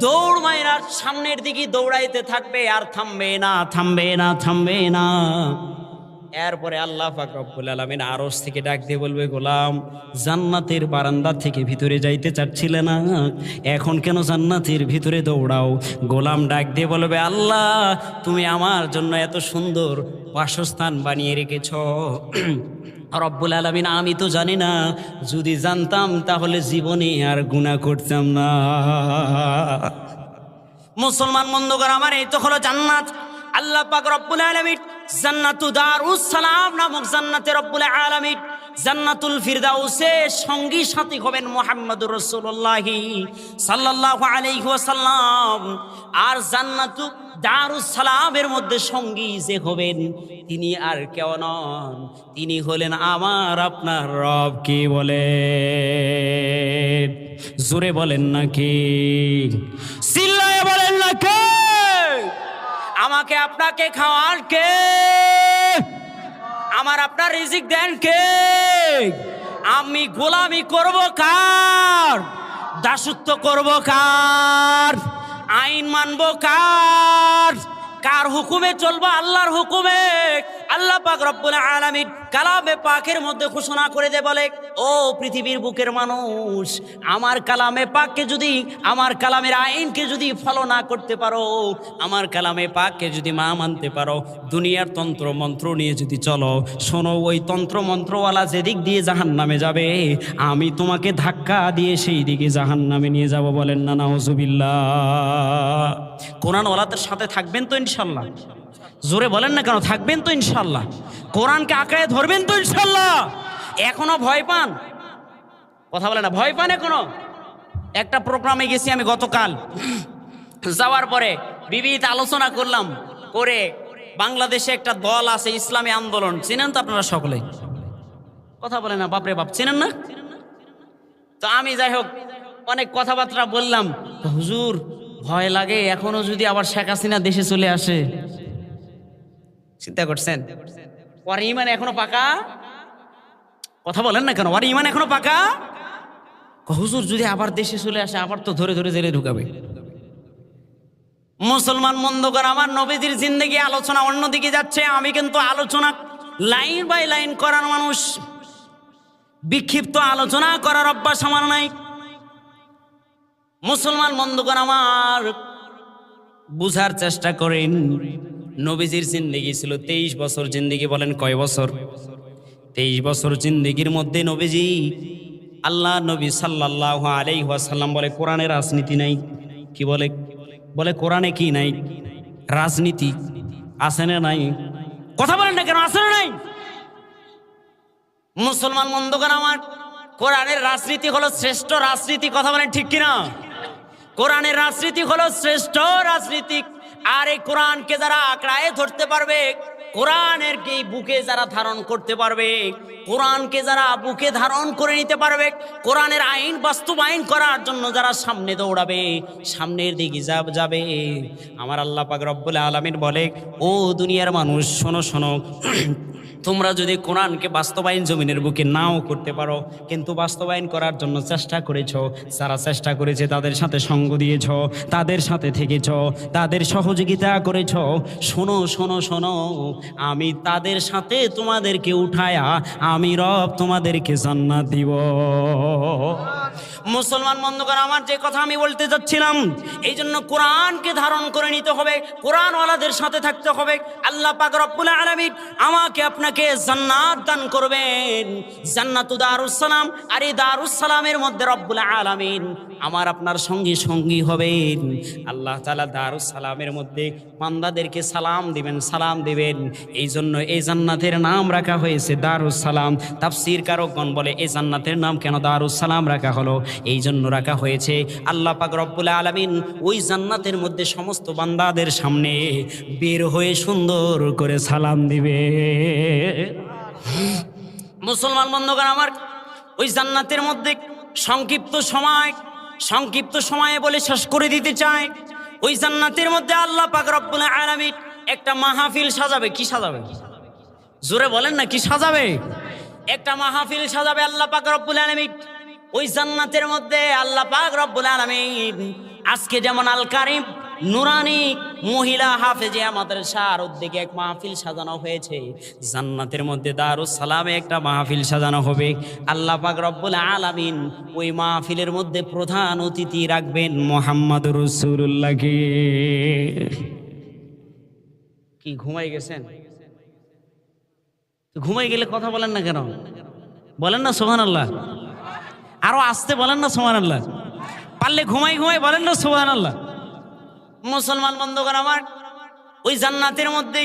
দৌড় মাইরা সামনের দিকে দৌড়াইতে থাকবে, আর থামবে না। এরপরে আল্লাহ পাক রব্বুল আলামিন আরশ থেকে ডাক দিয়ে বলবে, গোলাম জান্নাতের বারান্দা থেকে ভিতরে যাইতে চাচ্ছিলে না, এখন কেন জান্নাতের ভিতরে দৌড়াও? গোলাম ডাক দিয়ে বলবে, আল্লাহ তুমি আমার জন্য এত সুন্দর বাসস্থান বানিয়ে রেখেছ রব্বুল আলামিন, আমি তো জানি না, যদি জানতাম তাহলে জীবনে আর গুনাহ করতাম না। মুসলমান বন্ধুগণ আমার, এই তো হলো জান্নাত। আল্লাহ পাক রব্বুল আলামিন জান্নাতু দারুস সালাম নামক জান্নাতে রব্বুল আলামিন জান্নাতুল ফিরদাউসে সঙ্গী সাথী হবেন মুহাম্মদুর রাসূলুল্লাহ সাল্লাল্লাহু আলাইহি ওয়াসাল্লাম। আর জান্নাতু দারুস সালামের মধ্যে সঙ্গী যে হবেন তিনি আর কেউ নন, তিনি হলেন আমার আপনার রব। কে বলে? জোরে বলেন না কে? চিল্লায়ে বলেন না কে? আমাকে আপনাকে খাওয়ার কে? আমার আপনার রিজিক দেন কে? আমি গোলামি করব কার? দাসত্ব করব কার? আইন মানব কার? কার হুকুমে চলবো? আল্লাহর হুকুমে। আল্লাহ পাক রব্বুল আলামিন কালামে পাকের মধ্যে ঘোষণা করে দে, বলে ও পৃথিবীর বুকের মানুষ, আমার কালামে পাককে যদি, আমার কালামের আইনকে যদি ফলো না করতে পারো, আমার কালামে পাককে যদি মা মানতে পারো, দুনিয়ার তন্ত্র মন্ত্র নিয়ে যদি চলো, শোনো ওই তন্ত্র মন্ত্রওয়ালা যেদিক দিয়ে জাহান্নামে যাবে, আমি তোমাকে ধাক্কা দিয়ে সেই দিকে জাহান্নামে নিয়ে যাব। বলেন না নাউজুবিল্লাহ। কোরআনওয়ালাদের সাথে থাকবেন তো ইনশাল্লাহ? জোরে বলেন না কেন? থাকবেন তো ইনশাল্লাহ? কোরআনকে আঁকড়ে ধরবেন তো ইনশাল্লাহ? এখনো ভয় পান? কথা বলে না, ভয় পান এখনো? একটা প্রোগ্রামে গেছি আমি গতকাল, যাওয়ার পরে বিবিধ আলোচনা করলাম, করে বাংলাদেশে একটা দল আছে ইসলামী আন্দোলন, চিনেন তো আপনারা সকলে? কথা বলে না, বাপরে বাপ, চিনেন না? তো আমি যাই হোক অনেক কথাবার্তা বললাম। হুজুর ভয় লাগে, এখনো যদি আবার শেখ হাসিনা দেশে চলে আসে। চিন্তা করছেন? ওর ইমান এখনো পাকা? কথা বলেন না কেন? ওর ইমান এখনো পাকা? হুজুর যদি আবার দেশে চলে আসে, আবার তো ধরে ধরে জেলে ঢুকাবে। মুসলমান বন্ধুগণ আমার, নবীজির জিন্দেগি আলোচনা অন্যদিকে যাচ্ছে, আমি কিন্তু আলোচনা লাইন বাই লাইন করার মানুষ, বিক্ষিপ্ত আলোচনা করার অভ্যাস আমার নাই। মুসলমান বন্ধুগণ আমার, বুঝার চেষ্টা করেন। নবীজির জিন্দেগি ছিল 23 বছর জিন্দেগি। বলেন কয় বছর? 23 বছর জিন্দেগির মধ্যে নবীজি, আল্লাহ নবী সাল্লাল্লাহু আলাইহি ওয়াসাল্লাম বলে কোরআনে রাজনীতি নাই। কি বলে? বলে কোরআনে কি নাই? রাজনীতি আছে না নাই? কথা বলেন না কেন? আছে না নাই? মুসলমান বন্ধুগণ আমার, কোরআনের রাজনীতি হলো শ্রেষ্ঠ রাজনীতি। কথা বলেন ঠিক কিনা? কোরআনের রাজনীতি হলো শ্রেষ্ঠ রাজনীতি। আর এই কোরআনকে যারা আঁকড়ায় ধরতে পারবে, কোরআনের কি বুকে যারা ধারণ করতে পারবে, কোরআনকে যারা বুকে ধারণ করে নিতে পারবে, কোরআনের আইন বাস্তবায়ন করার জন্য যারা সামনে দৌড়াবে, সামনের দিকে যাবে, আমার আল্লাহ পাক রব্বুল আলামিন বলে, ও দুনিয়ার মানুষ শোনো শোনো, তোমরা যদি কোরআনকে বাস্তবায়ন জমিনের বুকে নাও করতে পারো, কিন্তু বাস্তবায়ন করার জন্য চেষ্টা করেছো, যারা চেষ্টা করেছে তাদের সাথে সঙ্গ দিয়েছ, তাদের সাথে থেকেছ, তাদের সহযোগিতা করেছ, শোনো শোনো শোনো, আমি তাদের সাথে তোমাদেরকে উঠায়া আমি রব তোমাদেরকে জান্নাত দিব। মুসলমান বন্ধুগণ, আমার যে কথা আমি বলতে যাচ্ছিলাম, এই জন্য কোরআনকে ধারণ করে নিতে হবে, কোরআনওয়ালাদের সাথে থাকতে হবে। আল্লাহ পাক রব্বুল আলামিন আমাকে আপনাকে জান্নাত দান করবেন, জান্নাতু দারুস সালাম। আর এই দারুস সালামের মধ্যে রব্বুল আলামিন আমার আপনার সঙ্গী সঙ্গী হবেন। আল্লাহ তাআলা দারুস সালামের মধ্যে বান্দাদেরকে সালাম দিবেন, সালাম দিবেন। এই জন্য এই জান্নাতের নাম রাখা হয়েছে দারুস সালাম। তাফসীর কারকগণ বলে এই জান্নাতের নাম কেন দারুস সালাম রাখা হলো, এই জন্য রাখা হয়েছে আল্লাহ পাক রব্বুল আলামিন ওই জান্নাতের মধ্যে সমস্ত বান্দাদের সামনে বের হয়ে সুন্দর করে সালাম দিবে। মুসলমান বন্ধুগণ আমার, ওই জান্নাতের মধ্যে সংক্ষিপ্ত সময়ে বলে শেষ করে দিতে চায়, ওই জান্নাতের মধ্যে আল্লাহ পাক রব্বুল আলামিন একটা মাহফিল সাজাবে। কি সাজাবে? জোরে বলেন না, কি সাজাবে? একটা মাহফিল সাজাবে আল্লাহ পাক রব্বুল আলামিন ওই জান্নাতের মধ্যে। আল্লাহ পাক রব্বুল আলামিন আজকে যেমন আল কারিম নুরানি মহিলা হাফেজিয়া মাদ্রাসার উদ্যোগে এক মাহফিল সাজানো হয়েছে, জান্নাতের মধ্যে দারুস সালামে একটা মাহফিল সাজানো হবে। আল্লাহ পাক রব্বুল আলামিন ওই মাহফিলের মধ্যে প্রধান অতিথি রাখবেন মুহাম্মদুর রাসূলুল্লাহকে। কি ঘুমাই গেছেন? ঘুমাই গেলে কথা বলেন না কেন? বলেন না সুবহানাল্লাহ, আরো আসতে বলেন না সুবহানাল্লাহ, পারলে ঘুমাই ঘুমাই বলেন না সুবহানাল্লাহ। মুসলমান বন্ধুগণ আমার, ওই জান্নাতের মধ্যে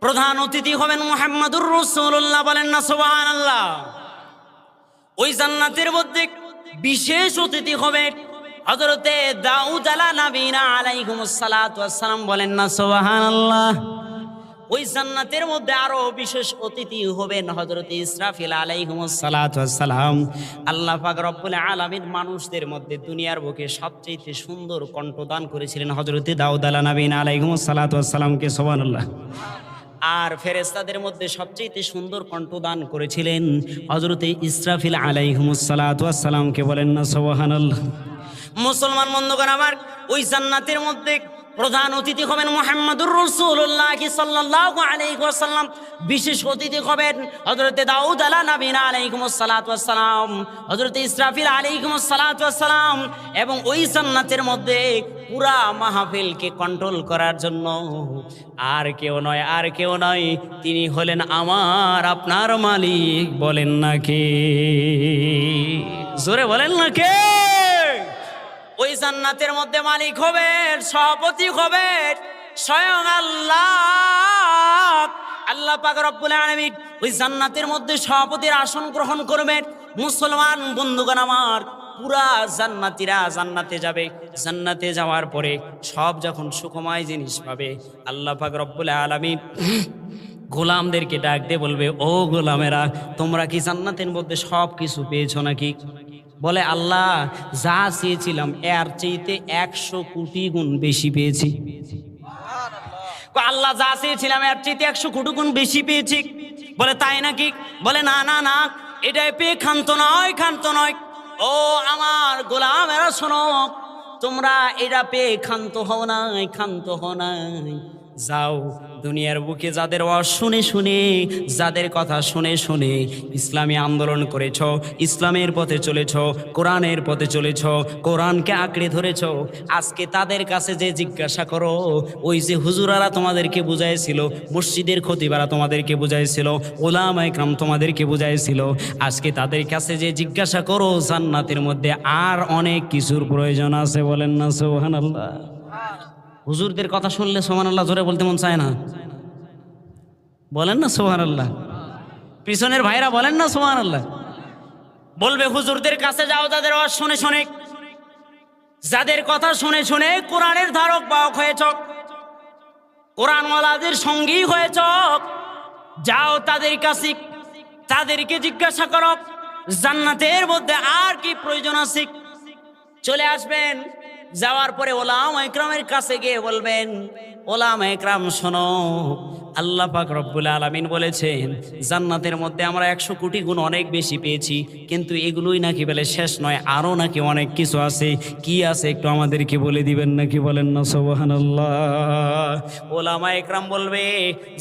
প্রধান অতিথি হবেন মুহাম্মদুর রাসূলুল্লাহ, বলেন না সুবহানাল্লাহ। ওই জান্নাতের মধ্যে বিশেষ অতিথি হবে হযরতে দাউদ আলাইহিস সালাতু ওয়াস সালাম, বলেন না সুবহানাল্লাহ। ওই জান্নাতের মধ্যে আরো বিশেষ অতিথি হবেন হযরত ইসরাফিল আলাইহিস সালাতু ওয়াস সালাম। আল্লাহ পাক রব্বুল আলামিন মানুষদের মধ্যে দুনিয়ার বুকে সবচেয়ে সুন্দর কণ্ঠদান করেছিলেন হযরত দাউদ আলাইহিস সালাতু ওয়াস সালামকে, সুবহানাল্লাহ। আর ফেরেশতাদের মধ্যে সবচেয়ে সুন্দর কণ্ঠদান করেছিলেন হযরত ইসরাফিল আলাইহিস সালাতু ওয়াস সালামকে, বলেন না সুবহানাল্লাহ। মুসলমান বন্ধুগণ আমার, ওই জান্নাতের মধ্যে প্রধান অতিথি হবেন মুহাম্মদুর রাসূলুল্লাহ সাল্লাল্লাহু আলাইহি ওয়াসাল্লাম। বিশেষ অতিথি হবেন হযরত দাউদ আলাইহিস সালাতু ওয়াস সালাম, হযরত ইসরাফিল আলাইহিস সালাতু ওয়াস সালাম। এবং ওই জান্নাতের মধ্যে পুরা মাহফিলকে কন্ট্রোল করার জন্য আর কেউ নয়, তিনি হলেন আমার আপনার মালিক, বলেন না কে? জোরে বলেন না কে? ওই জান্নাতের মধ্যে মালিক হবেন, সভাপতি হবেন স্বয়ং আল্লাহ। আল্লাহ পাক রব্বুল আলামিন ওই জান্নাতের মধ্যে সভাপতির আসন গ্রহণ করবেন। মুসলমান বন্ধুগণ আমার, পুরা জান্নাতীরা জান্নাতে যাবে। জান্নাতে যাওয়ার পরে সব যখন সুখময় জিনিস পাবে, আল্লাহ পাক রব্বুল আলামিন গোলামদেরকে ডাক দিয়ে বলবে, ও গোলামেরা, তোমরা কি জান্নাতের মধ্যে সব কিছু পেয়েছো নাকি? বলে, আল্লাহ যা চেয়েছিলাম এর চাইতে 100 কোটি গুণ বেশি পেয়েছি। আল্লাহ যা চেয়েছিলাম এর চাইতে 100 কোটি গুণ বেশি পেয়েছি। বলে, তাই নাকি? বলে, না না না, এটাই পেয়ে ক্ষান্ত নয়। ও আমার গোলামেরা শোনো, তোমরা এটা পেয়ে ক্ষান্ত হও নাই। যাও, দুনিয়ার বুকে যাদের শুনে যাদের কথা শুনে ইসলামী আন্দোলন করেছ, ইসলামের পথে চলেছ, কোরআনের পথে চলেছ, কোরআনকে আঁকড়ে ধরেছ, আজকে তাদের কাছে যে জিজ্ঞাসা করো, ওই যে হুজুরারা তোমাদেরকে বুঝাইছিল, মসজিদের খতিবারা তোমাদেরকে বুঝাইছিল, ওলামায়ে কেরাম তোমাদেরকে বুঝাইছিল, আজকে তাদের কাছে যে জিজ্ঞাসা করো, জান্নাতের মধ্যে আর অনেক কিছুর প্রয়োজন আছে, বলেন না সুবহানাল্লাহ। হুজুরদের কথা শুনলে সুবহানাল্লাহ জোরে বলতে মন চায় না? বলেন না সুবহানাল্লাহ। পিছনের ভাইরা বলেন না সুবহানাল্লাহ। বলবে, হুজুরদের কাছে যাও, যাদের ওয়াজ শুনে যাদের কথা শুনে কোরআনের ধারক বাহক হয়েছ, কোরআনওয়ালাদের সঙ্গী হয়েছ, যাও তাদের কাছে, তাদেরকে জিজ্ঞাসা করো জান্নাতের মধ্যে আর কি প্রয়োজন আছে। চলে আসবেন, যাওয়ার পরে ওলামায়ে কেরামের কাছে গিয়ে বলবেন, ওলামায়ে কেরাম শোনো, আল্লাহ পাক রব্বুল আলামিন বলেছেন জান্নাতের মধ্যে আমরা 100 কোটি গুণ অনেক বেশি পেয়েছি, কিন্তু এগুলোই নাকি বলে শেষ নয়, আরও নাকি অনেক কিছু আছে। কি আছে একটু আমাদেরকে বলে দিবেন নাকি? বলেন না সুবহানাল্লাহ। ওলামা একরাম বলবে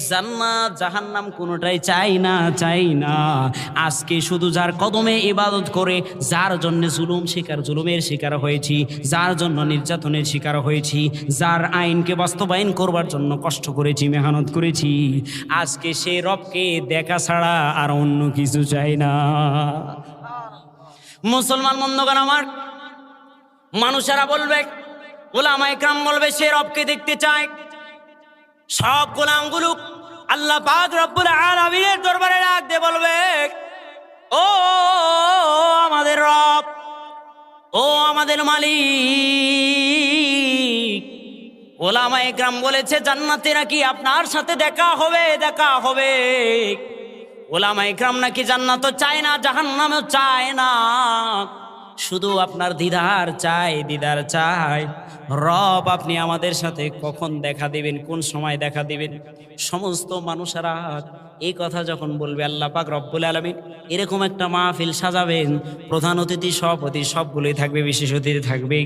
জান্নাত জাহান্নাম কোনোটাই চাই না, চাই না। আজকে শুধু যার কদমে ইবাদত করে, যার জন্য জুলুমের শিকার হয়েছি, যার জন্য নির্যাতনের শিকার হয়েছি, যার আইনকে বাস্তবায়ন করবার জন্য কষ্ট করেছি, মেহনত করেছি, আজকে সেই রবকে দেখা ছাড়া আর অন্য কিছু চাই না। মুসলমান বন্ধুগণ আমার, মানুষেরা বলবে, ওলামা একরাম বলবে সে রবকে দেখতে চায়। সব গোলামগুলো আল্লাহ পাক রব্বুল আলামিনের দরবারে ডাক দিয়ে বলবে, ও আমাদের রব, ও আমাদের মালিক। ওলামা একরাম বলেছে জান্নাতে নাকি আপনার সাথে দেখা হবে, দেখা হবে। ওলামা একরাম নাকি জান্নাতও চায় না, জাহান্নামও চায় না, শুধু আপনার দিদার চাই, দিদার চাই। রব আপনি আমাদের সাথে কখন দেখা দিবেন, কোন সময় দেখা দিবেন? সমস্ত মানুষেরা এই কথা যখন বলবে, আল্লাহ পাক রব্বুল আলামিন এরকম একটা মাহফিল সাজাবেন, প্রধান অতিথি সভাপতি সবগুলোই থাকবে, বিশেষ অতিথি থাকবে।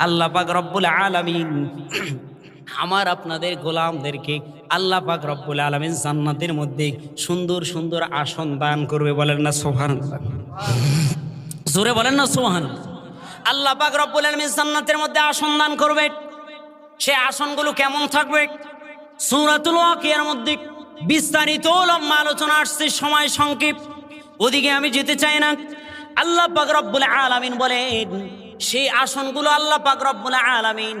আল্লাহ পাক রব্বুল আলামিন আমার আপনাদের গোলামদেরকে আল্লাহ পাক রব্বুল আলামিন জান্নাতের মধ্যে সুন্দর সুন্দর আসন দান করবে। বলেন না সুবহানাল্লাহ, জোরে বলেন না সুবহানাল্লাহ। আল্লাহ পাক রব্বুল আলামিন জান্নাতের মধ্যে আসন দান করবে। সে আসনগুলো কেমন থাকবে? সূরাতুল ওয়াকিয়ার মধ্যে বিস্তারিত লম্বা আলোচনা আসছে, সময় সংক্ষেপ, ওদিকে আমি যেতে চাই না। আল্লাহ পাক রব্বুল আলামিন বলেন সেই আসনগুলো আল্লাহ পাক রব্বুল আলামিন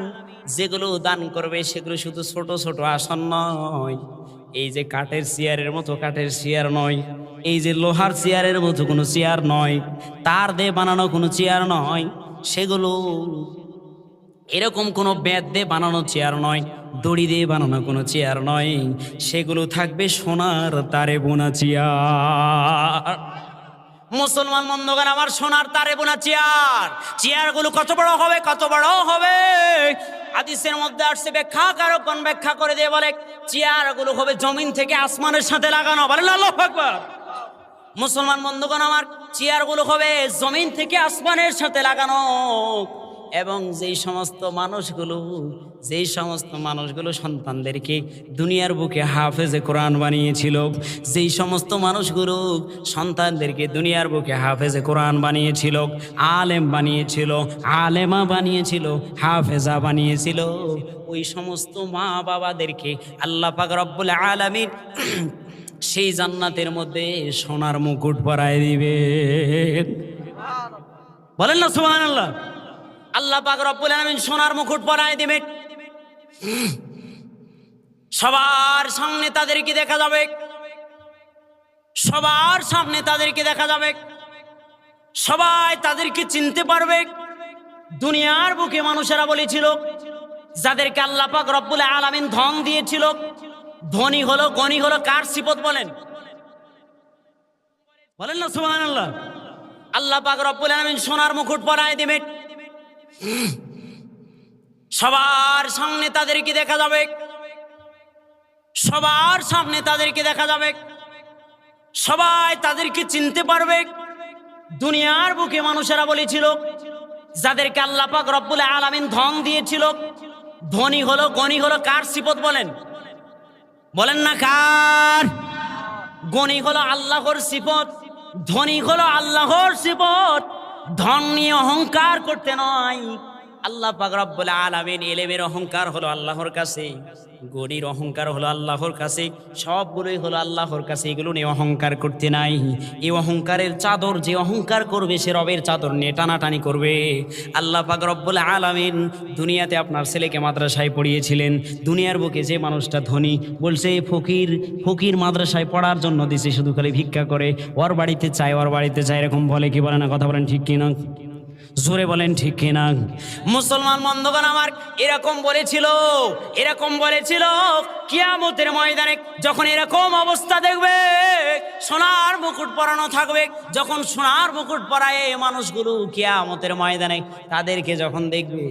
যেগুলো দান করবে সেগুলো শুধু ছোট ছোট আসন নয়, এই যে কাঠের চেয়ারের মতো কাঠের চেয়ার নয়, এই যে লোহার চেয়ারের মতো কোনো চেয়ার নয়, তার দিয়ে বানানো কোনো চেয়ার নয়, সেগুলো এরকম কোনো বেত দিয়ে বানানো চেয়ার নয়, দড়ি দিয়ে বানানো কোনো চেয়ার নয়, সেগুলো থাকবে সোনার তারে বোনা চেয়ার। মুসলমান বন্ধুগণ আমার, সোনার তারে বোনা চেয়ার। চেয়ারগুলো কত বড় হবে, কত বড় হবে? হাদিসের মধ্যে আসছে, ব্যাখ্যাকারকগণ ব্যাখ্যা করে দিয়ে বলে চেয়ারগুলো হবে জমিন থেকে আসমানের সাথে লাগানো। বলেন আল্লাহু আকবার। মুসলমান বন্ধুগণ আমার, চেয়ারগুলো হবে জমিন থেকে আসমানের সাথে লাগানো। এবং যেই সমস্ত মানুষগুলো সন্তানদেরকে দুনিয়ার বুকে হাফেজে কোরআন বানিয়েছিল, যেই সমস্ত মানুষগুলো সন্তানদেরকে দুনিয়ার বুকে হাফেজে কোরআন বানিয়েছিল, আলেম বানিয়েছিল, আলেমা বানিয়েছিল, হাফেজা বানিয়েছিল, ওই সমস্ত মা বাবাদেরকে আল্লাহ পাক রব্বুল আলামিন সেই জান্নাতের মধ্যে সোনার মুকুট পরায় দিবে। বলেন না সুবহানাল্লাহ। আল্লাহ পাক রব্বুল আলামিন সোনার মুকুট পরায় দিবে। সবার সামনে তাদেরকে দেখা যাবে, সবার সামনে তাদেরকে দেখা যাবে, সবাই তাদেরকে চিনতে পারবে। দুনিয়ার বুকে মানুষেরা বলেছিল, যাদেরকে আল্লাহ পাক রব্বুল আলামিন ধন দিয়েছিল, ধনী হলো গণী হলো, কার সিফত বলেন? বলেন না সুবহানাল্লাহ। আল্লাহ পাক রব্বুল আলামিন সোনার মুকুট পরায় দিবে। সবার সামনে তাদেরকে দেখা যাবে, সবার সামনে তাদেরকে দেখা যাবে, সবাই তাদেরকে চিনতে পারবে। দুনিয়ার বুকে মানুষেরা বলেছিল, যাদেরকে আল্লাহ পাক রব্বুল আলামিন ধন দিয়েছিল, ধনী হলো গণী হলো, কার সিফত বলেন? বলেন না কার? গণী হলো আল্লাহর সিফত, ধনী হলো আল্লাহর সিফত। ধন নিয়ে অহংকার করতে নয়। আল্লাহ পাক রব্বুল আলামিন ইলমের অহংকার হলো আল্লাহর কাছে, গণীর অহংকার হলো আল্লাহর কাছে, সবগুলোই হলো আল্লাহর কাছে। এগুলো নিয়ে অহংকার করতে নাই। এই অহংকারের চাদর যে অহংকার করবে সে রবের চাদর নিয়ে টানাটানি করবে। আল্লাহ পাক রব্বুল আলামিন দুনিয়াতে আপনার ছেলেকে মাদ্রাসায় পড়িয়েছিলেন। দুনিয়ার বুকে যে মানুষটা ধনী, বলছে ফকির মাদ্রাসায় পড়ার জন্য দিছে, শুধু খালি ভিক্ষা করে, ওর বাড়িতে চায়, ওর বাড়িতে চায়, এরকম বলে কি বলে না? কথা বলেন ঠিক কিনা? জোরে বলেন ঠিক কিনা? মুসলমান বন্ধুগণ আমার, এরকম বলেছিল কিয়ামতের ময়দানে যখন এরকম অবস্থা দেখবে, সোনার মুকুট পরানো থাকবে। যখন সোনার মুকুট পরায় এই মানুষগুলো কিয়ামতের ময়দানে তাদেরকে যখন দেখবে,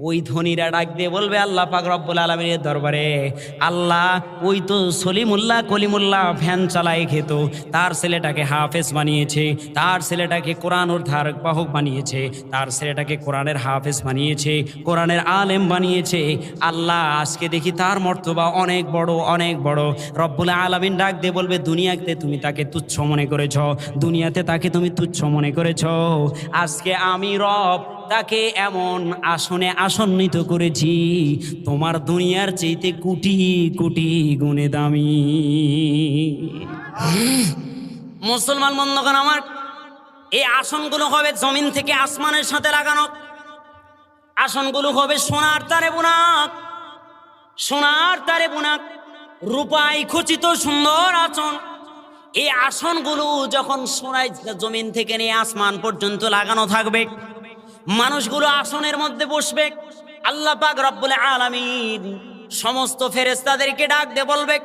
ওই ধনীরা ডাক দিয়ে বলবে আল্লাহ পাক রব্বুল আলামিনের দরবারে, আল্লাহ ওই তো সলিমুল্লাহ কলিমুল্লাহ ভ্যান চালায় খেত, তার ছেলেটাকে হাফেজ বানিয়েছে, তার ছেলেটাকে কোরআন উদ্ধারক বাহক বানিয়েছে, তার ছেলেটাকে কোরআনের হাফেজ বানিয়েছে, কোরআনের আলেম বানিয়েছে। আল্লাহ আজকে দেখি তার মর্তবা অনেক বড়, অনেক বড়। রব্বুল আলামিন ডাক দিয়ে বলবে, দুনিয়াতে তুমি তাকে তুচ্ছ মনে করেছ, দুনিয়াতে তাকে তুমি তুচ্ছ মনে করেছ, আজকে আমি রব তাকে এমন আসনে আসন্নিত করেছি, তোমার দুনিয়ার চাইতে কোটি কোটি গুণে দামি। মুসলমান বন্ধুগণ আমার, এই আসনগুলো হবে জমিন থেকে আসমানের সাথে লাগানো, আসনগুলো হবে সোনার তারে বোনা, সোনার তারে বোনা, রূপাই খচিত সুন্দর আসন। এই আসনগুলো যখন সোনায় জমিন থেকে নিয়ে আসমান পর্যন্ত লাগানো থাকবে, মানুষগুলো আসনের মধ্যে বসবে। আল্লাহ পাক রব্বুল আলামিন সমস্ত ফেরেশতাদেরকে ডাক দিয়ে বলবে,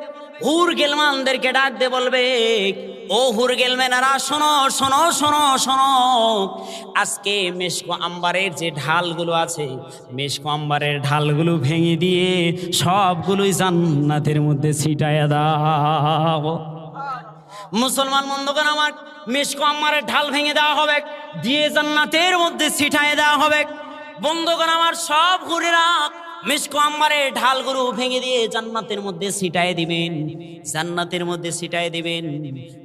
হুর গেলমানদেরকে ডাক দিয়ে বলবে, ও হুর গেলমানেরা শোনো শোনো শোনো শোনো, আজকে মেশকো আম্বারের যে ঢালগুলো আছে, মেশকো আম্বারের ঢালগুলো ভেঙে দিয়ে সবগুলোই জান্নাতের মধ্যে ছিটায়া দাও। মুসলমান বন্ধুগণ আমার, মেশকো আম্বারের ঢাল ভেঙে দেওয়া হবে, দিয়ে জান্নাতের মধ্যে ছিটায় দেওয়া হবে। বন্ধুগণ আমার, সব হুরেরা মেশকো আম্বারের ঢালগুলো ভেঙে দিয়ে জান্নাতের মধ্যে ছিটায় দিবেন, জান্নাতের মধ্যে ছিটায় দিবেন।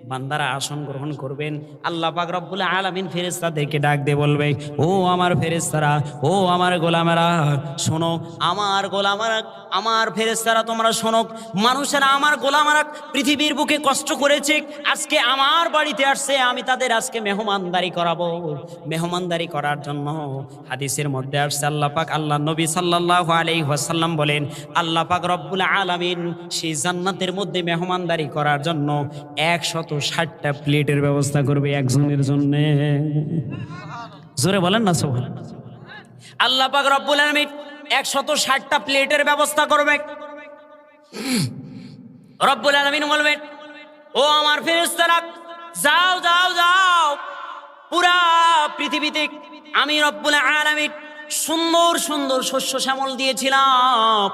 বান্দারা আসন গ্রহণ করবেন। আল্লাহ পাক রব্বুল আলামিন ফেরেশতাদেরকে ডাক দিয়ে বলবে, ও আমার ফেরেশতারা, ও আমার গোলামেরা শোনো, আমার গোলামেরা, আমার ফেরেশতারা তোমরা শোনো, মানুষেরা আমার গোলামেরা পৃথিবীর বুকে কষ্ট করেছে, আজকে আমার বাড়িতে আসছে, আমি তাদের আজকে মেহমানদারি করাবো। মেহমানদারি করার জন্য হাদিসের মধ্যে আসছে, আল্লাহ পাক, আল্লাহ নবী সাল্লাল্লাহু আলাইহি ওয়াসাল্লাম বলেন, আল্লাহ পাক রব্বুল আলামিন সেই জান্নাতের মধ্যে মেহমানদারি করার জন্য 160টা প্লেটের ব্যবস্থা করবে একজনের জন্য। জোরে বলেন না সুবহানাল্লাহ। আল্লাহ পাক রব্বুল আলামিন 160টা প্লেটের ব্যবস্থা করবে। রব্বুল আলামিন বলবেন, ও আমার ফেরেশতারা, যাও যাও যাও, পুরা পৃথিবীতে আমি রব্বুল আলামিন সুন্দর সুন্দর শস্য শ্যামল দিয়েছিলাম,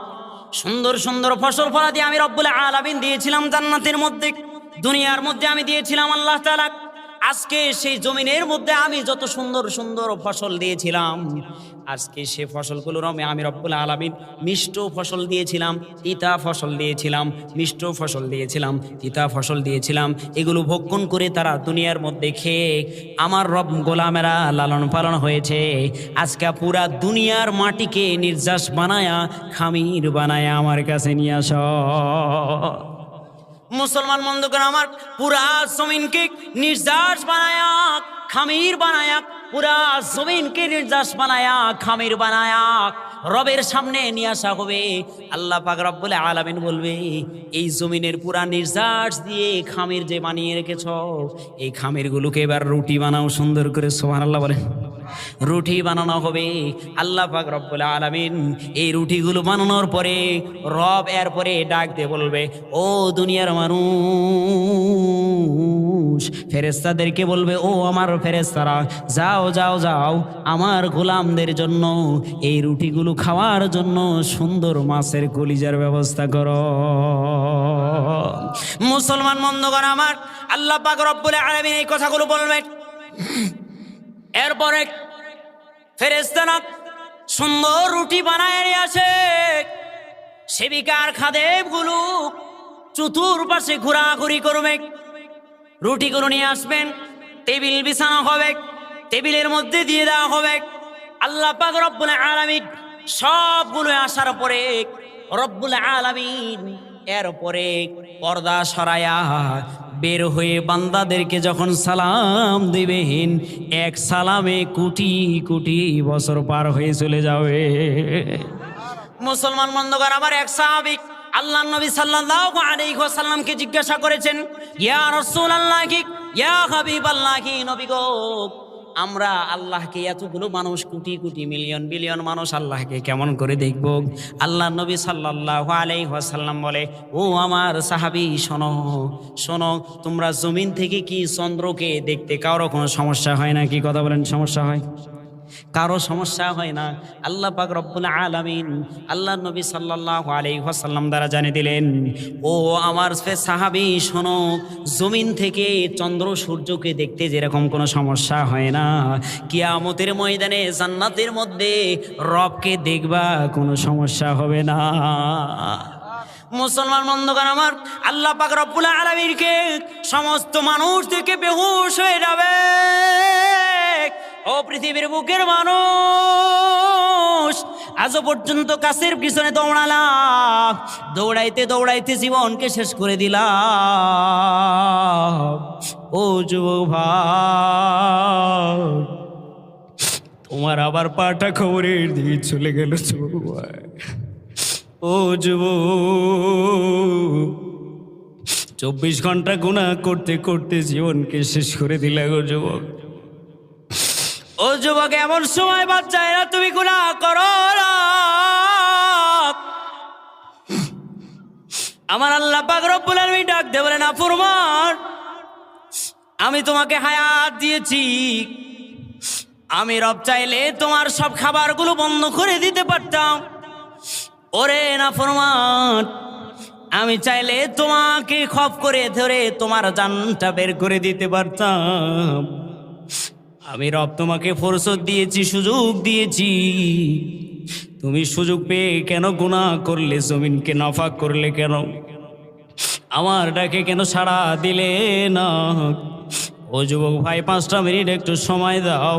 সুন্দর সুন্দর ফসল ফলাদি আমি রব্বুল আলামিন দিয়েছিলাম জান্নাতের মধ্যে, দুনিয়ার মধ্যে আমি দিয়েছিলাম আল্লাহ তাআলা। আজকে সেই জমিনের মধ্যে আমি যত সুন্দর সুন্দর ফসল দিয়েছিলাম, আজকে সে ফসলগুলোর আমি রব্বুল আলামিন মিষ্ট ফসল দিয়েছিলাম, তিতা ফসল দিয়েছিলাম, মিষ্ট ফসল দিয়েছিলাম, তিতা ফসল দিয়েছিলাম। এগুলো ভক্ষণ করে তারা দুনিয়ার মধ্যে খেয়ে আমার রব গোলামেরা লালন পালন হয়েছে। আজকে পুরা দুনিয়ার মাটিকে নির্যাস বানায়া, খামির বানায়া আমার কাছে নিয়ে আস। মুসলমান বন্ধুগণ আমার, পুরা জমিনকে নির্যাস বানায়া, খামির বানায়া, পুরা জমিনকে নির্যাস বানায়া, খামির বানায়া রবের সামনে নিয়ে আসা হবে। আল্লাহ পাক রব্বুল আলামিন বলবে, এই জমিনের পুরা নির্যাস দিয়ে খামির যে বানিয়ে রেখেছ, এই খামিরগুলোকে এবার রুটি বানাও সুন্দর করে। সুবহানাল্লাহ বলেন। রুটি বানানো হবে। আল্লাহ পাক রব্বুল আলামিন এই রুটিগুলো বানানোর পরে রব এরপরে ডাক দিয়ে বলবে, ও দুনিয়ার মানুষ, ফেরেশতাদেরকে বলবে, ও আমার ফেরেশতারা, যাও যাও যাও, আমার গোলামদের জন্য এই রুটিগুলো খাওয়ার জন্য সুন্দর মাছের কলিজার ব্যবস্থা করো। মুসলমান বন্ধুগণ আমার, আল্লাহ পাক রব্বুল আলামিন এই কথাগুলো বলবেন। এরপরে ফেরেশতারা সুন্দর রুটি বানায় নিয়ে আসে, সেবিকার খাদেমগুলো চতুর্পাশে ঘোরাঘুরি করবে, রুটিগুলো নিয়ে আসবেন, টেবিল বিছানো হবে, টেবিলের মধ্যে দিয়ে দেওয়া হবে। আল্লাহ পাক রব্বুল আলামিন সবগুলো আসার পরে রব্বুল আলামিন এরপরে পর্দা সরায়া বের হয়ে বান্দাদেরকে যখন সালাম দিবেন, এক সালামে কোটি কোটি বছর পার হয়ে চলে যাবে। মুসলমান বন্ধুগণ আমার, এক সাহাবী আল্লাহ নবী সাল্লাল্লাহু আলাইহি ওয়াসাল্লামকে জিজ্ঞাসা করেছেন, ইয়া রাসূলুল্লাহ, ইয়া হাবিবাল্লাহ, নবী গো, আমরা আল্লাহকে, এতগুলো মানুষ, কোটি কোটি মিলিয়ন বিলিয়ন মানুষ আল্লাহকে কেমন করে দেখব? আল্লাহ নবী সাল্লাল্লাহু আলাইহি ওয়াসাল্লাম বলে, ও আমার সাহাবী, শোনো শোনো, তোমরা জমিন থেকে কি চন্দ্রকে দেখতে কারো কোনো সমস্যা হয় না? কি কথা বলেন, সমস্যা হয়? কারো সমস্যা হয় না। আল্লাহ পাক রব্বুল আলামিন আল্লাহ নবী সাল্লাল্লাহু আলাইহি ওয়াসাল্লাম দ্বারা জানিয়ে দিলেন, ও আমার সাহাবী শোনো, জমিন থেকে চন্দ্র সূর্যকে দেখতে যেরকম কোনো সমস্যা হয় না, কিয়ামতের ময়দানে জান্নাতের মধ্যে রবকে দেখবা কোনো সমস্যা হবে না। মুসলমান বন্ধুগণ আমার, আল্লাহ পাক রব্বুল আলামিনকে সমস্ত মানুষ থেকে বেহুশ হয়ে যাবে। ও পৃথিবীর বুকের মানুষ, আজও পর্যন্ত কাছের পিছনে দৌড়ালাম, দৌড়াইতে দৌড়াইতে জীবনকে শেষ করে দিলাম। ও যুবক ভাই, তোমার আবার পাটা খবরের দিকে চলে গেল যুবক ভাই। ও যুবক, 24 ঘন্টা গুনাহ করতে করতে জীবনকে শেষ করে দিলা গো যুবক। ও যুবক, এমন সময় বাচ্চারা তুমি গুনাহ করো না। আমার আল্লাহ পাক রব্বুল আলামিন ডাক দিয়ে বলেন, নাফরমান, আমি তোমাকে হায়াত দিয়েছি, আমি রব চাইলে তোমার সব খাবারগুলো বন্ধ করে দিতে পারতাম। ওরে নাফরমান, আমি চাইলে তোমাকে খপ করে ধরে তোমার জানটা বের করে দিতে পারতাম। আমি রব তোমাকে ফুরসত দিয়েছি, সুযোগ দিয়েছি, তুমি সুযোগ পেয়ে কেন গুনাহ করলে? জমিনকে নাফাক করলে কেন? আমার ডাকে কেন সাড়া দিলে না? ও যুবক ভাই, 5টা মিনিট একটু সময় দাও,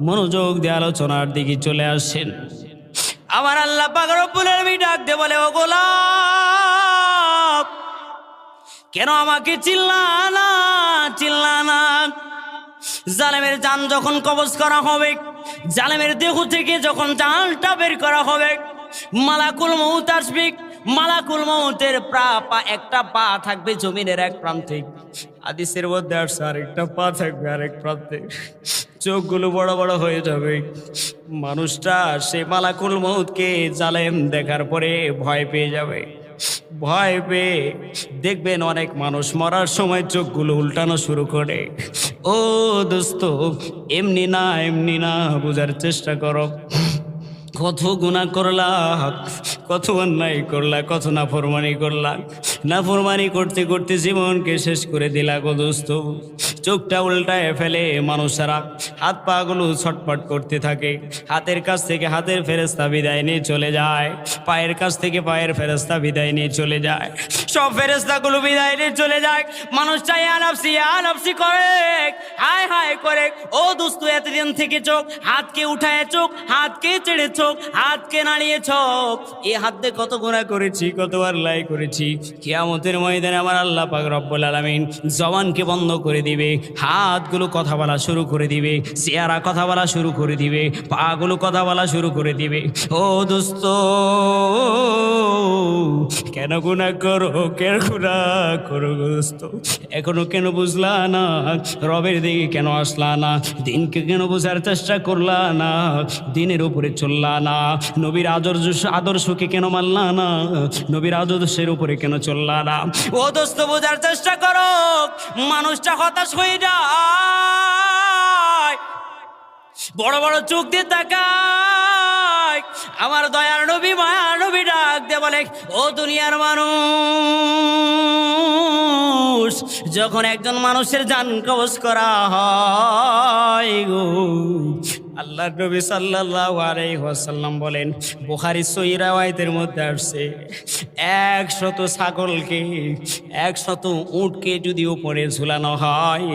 মনোযোগ দিয়ে আলোচনার দিকে চলে আসেন। আমার আল্লাহ পাক রব্বুল আলামিন ডাক দিয়ে বলে, ও গোলাম, কেন আমাকে চিল্লানা চিল্লানা? জালেমের জান যখন কবজ করা হবে, জালেমের দেহ থেকে যখন জানটা বের করা হবে, মালাকুল মউত আসবে। মালাকুল মউতের একটা পা থাকবে জমিনের এক প্রান্তে, হাদিসের মধ্যে আসছে আরেকটা পা থাকবে আরেক প্রান্তে। চোখগুলো বড় বড় হয়ে যাবে। মানুষটা সে মালাকুল মউতকে জালেম দেখার পরে ভয় পেয়ে যাবে। ভয় পেয়ে দেখবেন অনেক মানুষ মরার সময় চোখগুলো উল্টানো শুরু করে। ও দোস্ত, এমনি না এমনি না, বোঝার চেষ্টা করো। কত গুনাহ করলা, কত অন্যায় করলা, কত নাফরমানি করলা। নাফরমানি করতে করতে জীবনকে শেষ করে দিলা গো দোস্ত। চোখটা উল্টায় ফেলে মানুষেরা, হাত পা গুলো ছটফট করতে থাকে। হাতের কাছ থেকে হাতের ফেরেশতা বিদায় নিয়ে চলে যায়, পায়ের কাছ থেকে পায়ের ফেরেশতা বিদায় নিয়ে চলে যায়, সব ফেরেশতাগুলো বিদায় নিয়ে চলে যায়। মানুষটা আনাফসি করে, হায় হায় করে। ও দোস্ত, এতদিন থেকে চোখ, হাতকে উঠায় চোখ, হাতকে ছেড়ে চোখ, হাতকে নাড়িয়ে চোখ, এই হাত দিয়ে কত গুনাহ করেছি, কতবার লাই করেছি। কিয়ামতের ময়দানে আমার আল্লাহ পাক রব্বুল আলামিন জবানকে বন্ধ করে দিবে, হাতগুলো কথা বলা শুরু করে দিবে, চেহারা কথা বলা শুরু করে দিবে, পাগুলো কথা বলা শুরু করে দিবে। ও দোস্ত, কেন গুনাহ করো, কেন গুনাহ করো দোস্ত? এখনো কেন বুঝলা না? রবের দিকে কেন আসলা না? দিনকে কেন বোঝার চেষ্টা করলা না? দিনের উপরে চললা না? নবীর আদর্শকে কেন মানলা না? নবীর আদর্শের উপরে কেন চললা না? ও দোস্ত, বোঝার চেষ্টা করো। মানুষটা হতাশ হয়ে যায়, বড় বড় চোখ দিয়ে তাকায়। আমার দয়ার নবী, মায়ার নবী ডাক দিয়ে বলে, ও দুনিয়ার মানুষ, যখন একজন মানুষের জান কবজ করা হয় গো, আল্লাহর নবী সাল্লাল্লাহু আলাইহি ওয়াসাল্লাম বলেন, বুখারী সহিহ riwayat-এর মধ্যে আসছে, 100 ছাগলকে, 100 উটকে যদি উপরে ঝুলানো হয়,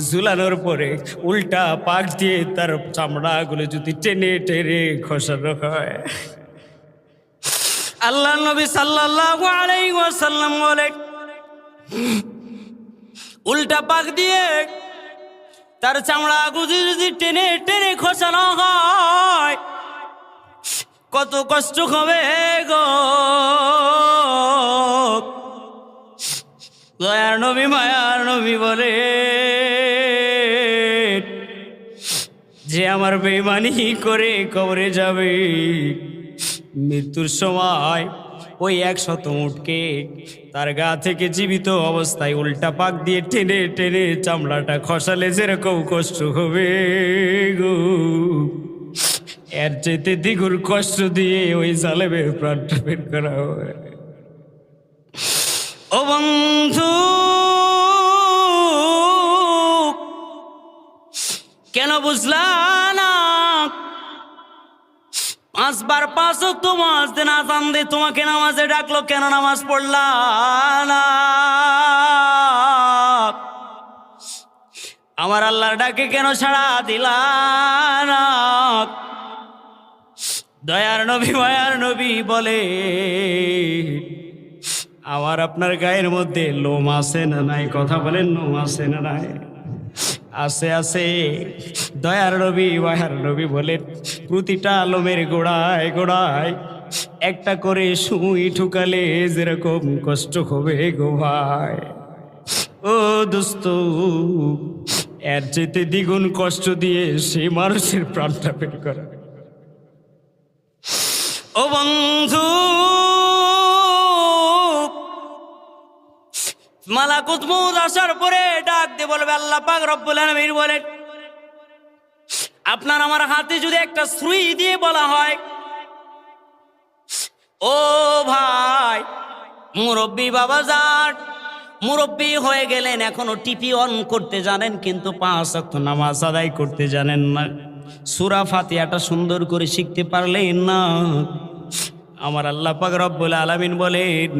ঝুলানোর পরে উল্টা পাক দিয়ে তার চামড়াগুলো যদি টেনে টেনে খসানো হয়, আল্লাহর নবী সাল্লাল্লাহু আলাইহি ওয়াসাল্লাম বলেন, উল্টা পাক দিয়ে তার চামড়া গুজি যদি টেনে টেনে খসানো হয়, কত কষ্ট হবে গো। দয়ার নবী, মায়ার নবী বলে, যে আমার বেঈমানি করে কবরে যাবে, মৃত্যুর সময় ওই 100 উটকে তার গা থেকে জীবিত অবস্থায় উল্টা পাক দিয়ে টেনে টেনে চামড়াটা খসালে যেরকম কষ্ট হবে গো, এর চাইতে দ্বিগুণ কষ্ট দিয়ে ওই জালেমের প্রাণটা বের করা হবে। ও বন্ধু, কেন বুঝলা না? 5 বার 5 ওয়াক্ত নামাজ দেন, আযান দে তোমাকে নামাজে ডাকলো, কেন নামাজ পড়লা না? আমার আল্লাহর ডাকে কেন সাড়া দিলা না? দয়ার নবী মায়ার নবী বলে, আমার আপনার গায়ের মধ্যে লোম আছে না নাই? কথা বলেন, লোম আছে না নাই? আছে আছে। দয়ার নবী মায়ার নবী বলেন, প্রতিটা লোমের গোড়ায় গোড়ায় একটা করে সুই ঠুকালে যেরকম কষ্ট হবে গো ভাই, ও দোস্ত, এর চাইতে দ্বিগুণ কষ্ট দিয়ে সেই মানুষের প্রাণটা বের করা। ও বন্ধু, মালাকুত মউত আসার পরে ডাক দিয়ে বলবে, আল্লাহ পাক রব্বুল আলামিন বলেন, আপনার আমার হাতে যদি একটা সুই দিয়ে বলা হয়, ও ভাই মুরব্বী বাবাজান, মুরব্বী হয়ে গেলেন, এখনো টিভি অন করতে জানেন কিন্তু 5 ওয়াক্ত নামাজ আদায় করতে জানেন না, সূরা ফাতিহাটা সুন্দর করে শিখতে পারলেন না, আমার আল্লাহ পাক রব্বুল আলামিন বলেন,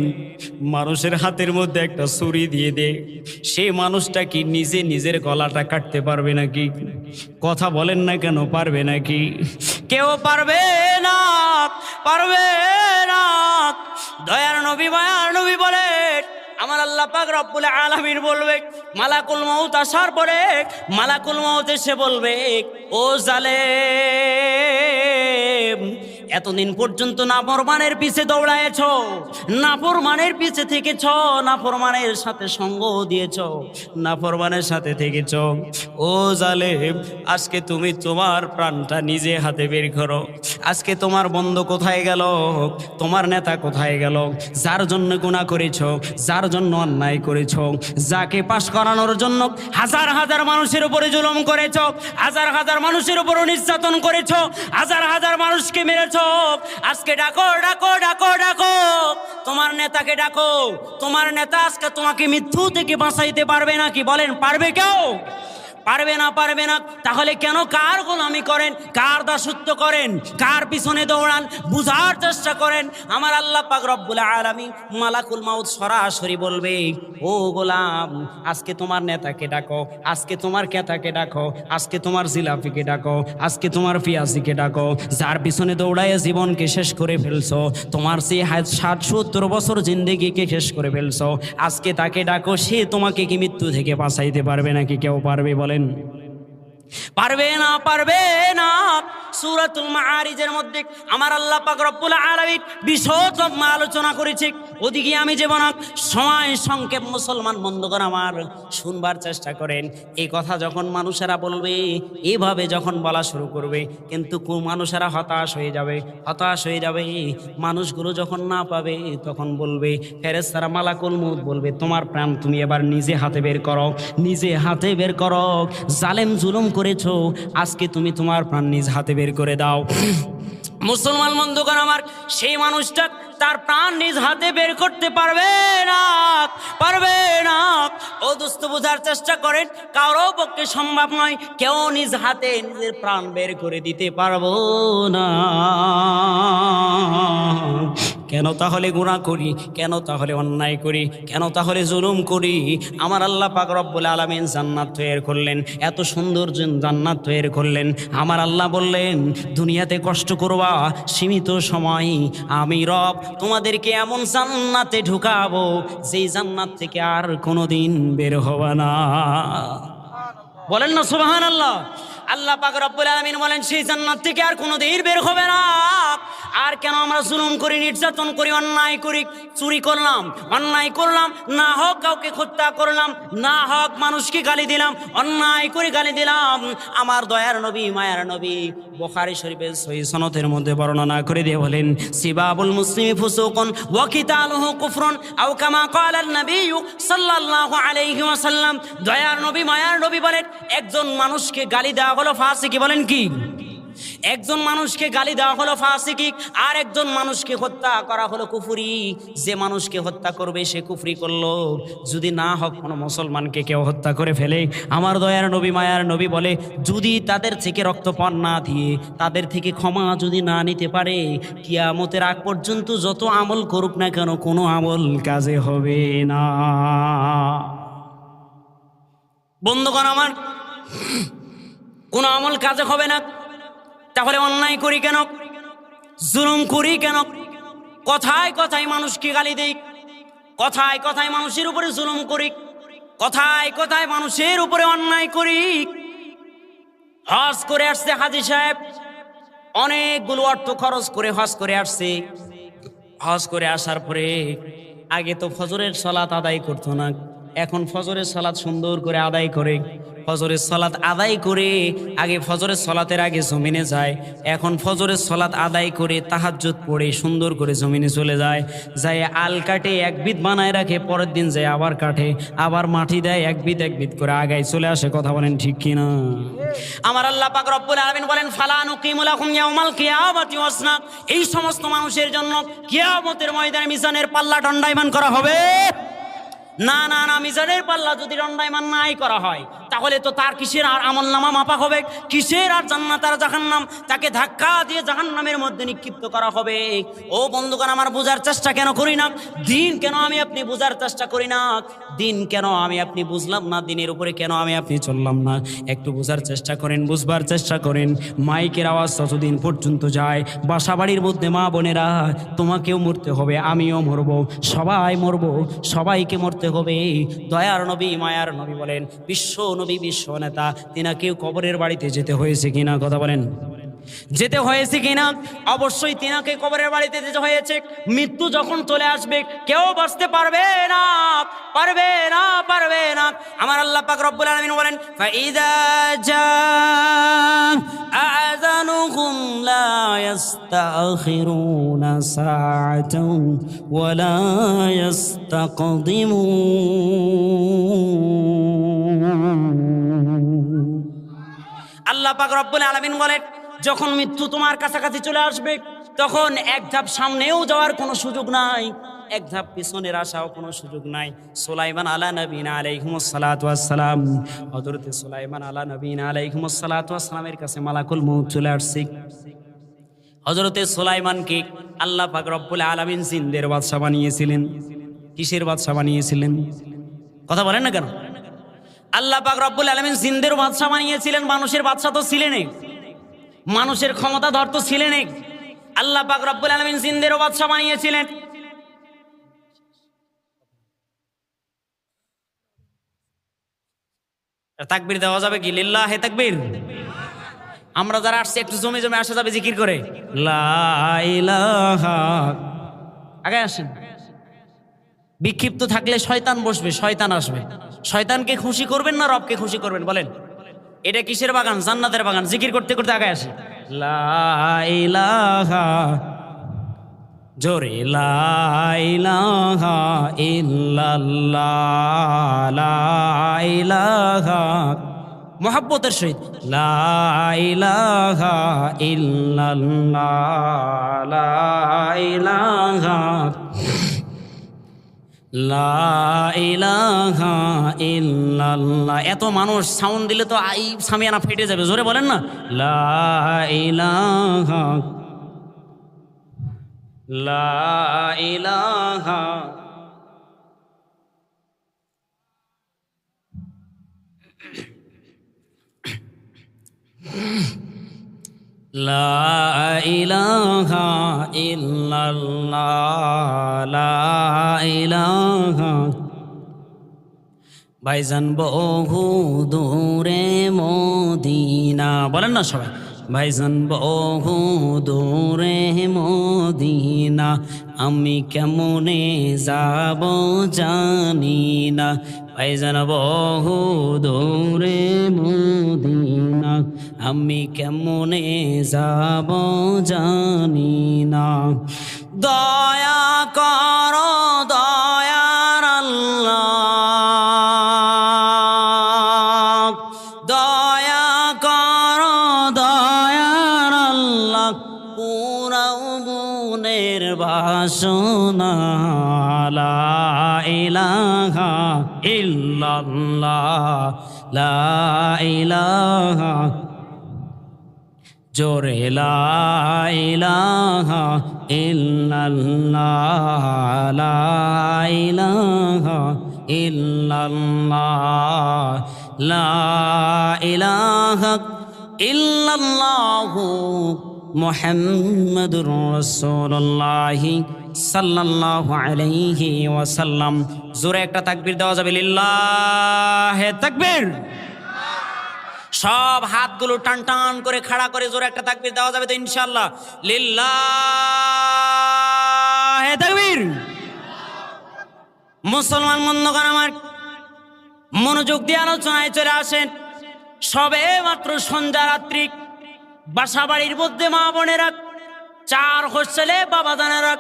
মানুষের হাতের মধ্যে একটা ছুরি দিয়ে দে, সেই মানুষটা কি নিজে নিজের গলাটা কাটতে পারবে নাকি? কথা বলেন না কেন, পারবে নাকি? কেউ পারবে না, পারবে না। দয়ার নবী মায়ার নবী বলেন, আমার আল্লাহ পাক রব্বুল আলামিন বলবে, মালাকুল মউত আসার পরে মালাকুল মউত এসে বলবে, ও জালেম, এতদিন পর্যন্ত নাফরমানের পিছে দৌড়ায়েছ, নাফরমানের পিছে থেকেছ, নাফরমানের সাথে সঙ্গ দিয়েছ, নাফরমানের সাথে থেকেছ, ও জালেম, আজকে তুমি তোমার প্রাণটা নিজে হাতে বের করো। আজকে তোমার বন্ধু কোথায় গেল? তোমার নেতা কোথায় গেল? যার জন্য গুনাহ করেছ, যার জন্য অন্যায় করেছ, যাকে পাশ করানোর জন্য হাজার হাজার মানুষের উপরে জুলুম করেছ, হাজার হাজার মানুষের উপর নির্যাতন করেছ, হাজার হাজার মানুষকে মেরেছ, আজকে ডাকো ডাকো ডাকো ডাকো, তোমার নেতাকে ডাকো। তোমার নেতা আজকে তোমাকে মৃত্যু থেকে বাঁচাইতে পারবে নাকি? বলেন, পারবে কেউ? পারবে না, পারবে না। তাহলে কেন কার গোলামি করেন, কার দাসত্ব করেন, কার পিছনে দৌড়ান? বুঝার চেষ্টা করেন। আমার আল্লাহ পাক রব্বুল আলামিন মালাকুল মাউত সরাসরি বলবে, ও গোলাম, আজকে তোমার নেতাকে ডাকো, আজকে তোমার কেতাকে ডাকো, আজকে তোমার জিলাপিকে ডাকো, আজকে তোমার পিয়াসিকে ডাকো, যার পিছনে দৌড়ায় জীবনকে শেষ করে ফেলছো, তোমার সেই 60-70 বছর জিন্দেগিকে শেষ করে ফেলছো, আজকে তাকে ডাকো। সে তোমাকে কি মৃত্যু থেকে বাঁচাইতে পারবে নাকি? কেউ পারবে? বলেন, পারবে না, পারবে না। সূরাতুল মাআরিজের মধ্যে আমার আল্লাহ পাক রব্বুল আলামিন বিশদ আলোচনা করেছে, ওদিকে আমি যাব না, সময় সংক্ষেপ। মুসলমান বন্ধুগণ আমার, শুনবার চেষ্টা করেন। এই কথা যখন মানুষেরা বলবে, এইভাবে যখন বলা শুরু করবে, কিন্তু মানুষেরা হতাশ হয়ে যাবে, হতাশ হয়ে যাবে। মানুষগুলো যখন না পাবে তখন বলবে, ফেরেশতারা মালাকুল মউত বলবে, তোমার প্রাণ তুমি এবার নিজে হাতে বের করো, নিজে হাতে বের করো। জালেম জুলুম করেছো, আজকে তুমি তোমার প্রাণ নিজ হাতে বের করে দাও। মুসলমান বন্ধুগণ আমার, সেই মানুষটা তার প্রাণ নিজ হাতে বের করতে পারবে না, পারবে না। ও দোস্ত, বোঝার চেষ্টা করেন, কারো পক্ষে সম্ভব নয়, কেউ নিজ হাতে নিজের প্রাণ বের করে দিতে পারবো না। কেন তাহলে গুনাহ করি? কেন তাহলে অন্যায় করি? কেন তাহলে জুলুম করি? আমার আল্লাহ পাক রব্বুল আলামিন জান্নাত তৈরি করলেন, এত সুন্দর জান্নাত তৈরি করলেন। আমার আল্লাহ বললেন, দুনিয়াতে কষ্ট করবা সীমিত সময়, আমি রব তোমাদেরকে এমন জান্নাতে ঢুকাবো যেই জান্নাত থেকে আর কোনোদিন বের হবে না। বলেন না সুবহানাল্লাহ। আল্লাহ পাক রব্বুল আলামিন বলেন, সেই জান্নাত থেকে আর কোনোদিন বের হবে না। আর কেন আমরা জুলুম করি, নির্যাতন করি, অন্যায় করি? চুরি করলাম, অন্যায় করলাম, না হোক কাউকে হত্যা করলাম, না হোক মানুষকে গালি দিলাম, অন্যায় করে গালি দিলাম। আমার দয়ার নবী, মায়ার নবী বুখারী শরীফের সহিহ সনদের মধ্যে বর্ণনা করে দিয়ে বলেন, সিবাবুল মুসলিমি ফুসুকুন ওয়া কিতালুহু কুফরুন আও কামা ক্বালা নবী সাল্লাল্লাহু আলাইহি ওয়াসাল্লাম। দয়ার নবী, মায়ার নবী বলেন, একজন মানুষকে গালি দেওয়া হলো ফাসিকি। বলেন কি? একজন মানুষকে গালি দেওয়া হলো ফাসিকি, আর একজন মানুষকে হত্যা করা হলো কুফরি। যে মানুষকে হত্যা করবে সে কুফরি করলো। যদি না হোক কোনো মুসলমানকে কেউ হত্যা করে ফেলে, আমার দয়ার নবী, মায়ার নবী বলে, যদি তাদের থেকে রক্তপাত না দিয়ে, তাদের থেকে ক্ষমা যদি না নিতে পারে, কিয়ামতের আগ পর্যন্ত যত আমল করুক না কেন, কোনো আমল কাজে হবে না। বন্ধুগণ আমার, কোনো আমল কাজে হবে না। তাহলে অন্যায় করি কেন, জুলুম করি কেন? কথায় কথায় মানুষকে গালি দেই, কথায় কথায় মানুষের উপরে জুলুম করি, কথায় কথায় মানুষের উপরে অন্যায় করি। হজ করে আসছে হাজী সাহেব, অনেকগুলো অর্থ খরচ করে হজ করে আসছে। হজ করে আসার পরে আগে তো ফজরের সালাত আদায় করতো না, এখন ফজরের সালাত সুন্দর করে আদায় করে। ফজরের সালাত আদায় করে আগে ফজরের সালাতের আগে জমিনে যায়, এখন ফজরের সালাত আদায় করে তাহাজ্জুদ পড়ে সুন্দর করে জমিনে চলে যায়। যায় আল কাটে, এক বিত বানায় রাখে, পরের দিন যায় আবার কাটে, আবার মাটি দেয়, এক বিত করে আগায় চলে আসে। কথা বলেন ঠিক কিনা? আমার আল্লাহ পাক রব্বুল আলামিন বলেন, ফালা নুকিমু লাহুম ইয়াউমাল কিয়ামাতি ওয়াজনা। এই সমস্ত মানুষের জন্য কিয়ামতের ময়দানে মিজানের পাল্লা দণ্ডায়মান করা হবে না। না না, মিজানের পাল্লা যদি দণ্ডায়মান নাই করা হয়, তাহলে তো তার কিসের আর আমলনামা মাপা হবে, কিসের আর জান্নাত আর জাহান্নাম? তাকে ধাক্কা দিয়ে জাহান্নামের মধ্যে নিক্ষিপ্ত করা হবে। ও বন্ধুগণ আমার, বোঝার চেষ্টা কেন করি না? দিন কেন আমি আপনি বোঝার চেষ্টা করি না? দিন কেন আমি আপনি বুঝলাম না? দিনের উপরে কেন আমি আপনি চললাম না? একটু বোঝার চেষ্টা করেন, বুঝবার চেষ্টা করেন। মাইকের আওয়াজ ততদিন পর্যন্ত যায়, বাসা বাড়ির মধ্যে মা বোনেরা, তোমাকেও মরতে হবে, আমিও মরব, সবাই মরব, সবাইকে মরতে হবে। দয়ার নবী, মায়ার নবী বলেন, বিশ্ব নবী, বিশ্ব নেতা, তিনাকেও কবরের বাড়িতে যেতে হয়েছে কিনা? কথা বলেন, যেতে হয়েছে কিনা? অবশ্যই তিনাকে কবরের বাড়িতে যেতে হয়েছে। মৃত্যু যখন চলে আসবে, কেউ বাঁচতে পারবে না, পারবে না, পারবে না। আমার আল্লাহ পাক রব্বুল আলামিন বলেন, ফাইদা জাআ আযানুহুম লা ইস্তাখিরুনা সাআতান ওয়া লা ইস্তাকদিমুন। আল্লাহ পাক রব্বুল আলামিন বলেন, যখন মৃত্যু তোমার কাছাকাছি চলে আসবে, তখন এক ধাপ সামনেও যাওয়ার কোনো সুযোগ নাই, এক ধাপ পিছনের আসাও কোনো সুযোগ নাই। সুলাইমান আলা নবীনা আলাইহিমুস সালাতু ওয়াস সালাম, হযরত সুলাইমান আলা নবীনা আলাইহিমুস সালাতু ওয়াস সালামের কাছে মালাকুল মউত চলে আসছে। হযরত সুলাইমানকে আল্লাহ পাক রব্বুল আলামিন জিন্দের বাদশা বানিয়েছিলেন। কিসের বাদশা বানিয়েছিলেন? কথা বলেন না কেন? আল্লাহ পাক রব্বুল আলামিন জিন্দের বাদশা বানিয়েছিলেন। মানুষের বাদশা তো ছিলেনই, মানুষের ক্ষমতা ধর তো ছিলেনই। আল্লাহ পাক রব্বুল আলামিন জিন্দেরও বাদশা বানিয়েছিলেন। তাকবীর দেওয়া যাবে কি? লিল্লাহে তাকবীর। আমরা যারা আসছে একটু জমে জমে আসা যাবে জিকির করে, লা ইলাহা। আগে আসেন। বিক্ষিপ্ত থাকলে শয়তান বসবে, শয়তান আসবে। শয়তানকে খুশি করবেন না রবকে খুশি করবেন? বলেন, এটা কিসের বাগান? জান্নাতের বাগান। জিকির করতে করতে আগে আসে, লা ইলাহা, জোরে, লা ইলাহা ইল্লাল্লাহ, লা ইলাহা, মুহাব্বতের সহিত, লা ইলাহা ইল্লাল্লাহ, লা ইলাহা, লা ইলাহা ইল্লাল্লাহ। এত মানুষ সাউন্ড দিলে তো আই সামিয়ানা ফেটে যাবে। জোরে বলেন না, লা ইলাহা, লা ইলাহা, লা ইলাহা ইল্লাল্লাহ, লা ইলাহা। ভাইজান বহু দূরে মদিনা, বলেন না সবাই, ভাইজান বহু দূরে মদিনা, আমি কেমনে যাব জানি না। ভাইজান বহু দূরে মদিনা, আমি কেমনে যাব জানি না। দয়া করো দয়ার আল্লাহ, দয়া করো দয়ার আল্লাহ, পুরাও মনের বাসনা। লা ইলাহা ইল্লাল্লাহ, লা ইলাহা, জোরে লা ইলাহা ইল্লাল্লাহ, লা ইলাহা ইল্লাল্লাহ, লা ইলাহা ইল্লাল্লাহু মুহাম্মাদুর রাসূলুল্লাহ সাল্লাল্লাহু আলাইহি ওয়াসাল্লাম। জোরে একটা তাকবীর দেওয়া যাবে? লিল্লাহে তাকবীর। সব হাতগুলো টান টান করে খাড়া করে জোরে একটা তাকবীর দেওয়া যাবে তো ইনশাআল্লাহ? লিল্লাহে তাকবীর। মুসলমান বন্ধুগণ আমার, মনোযোগ দিয়ে আলোচনায় চলে আসেন। সবে মাত্র সন্ধ্যা রাত্রি, বাসা বাড়ির মধ্যে মা বোনেরা, চার হোস্টেলে বাবা জানেরা,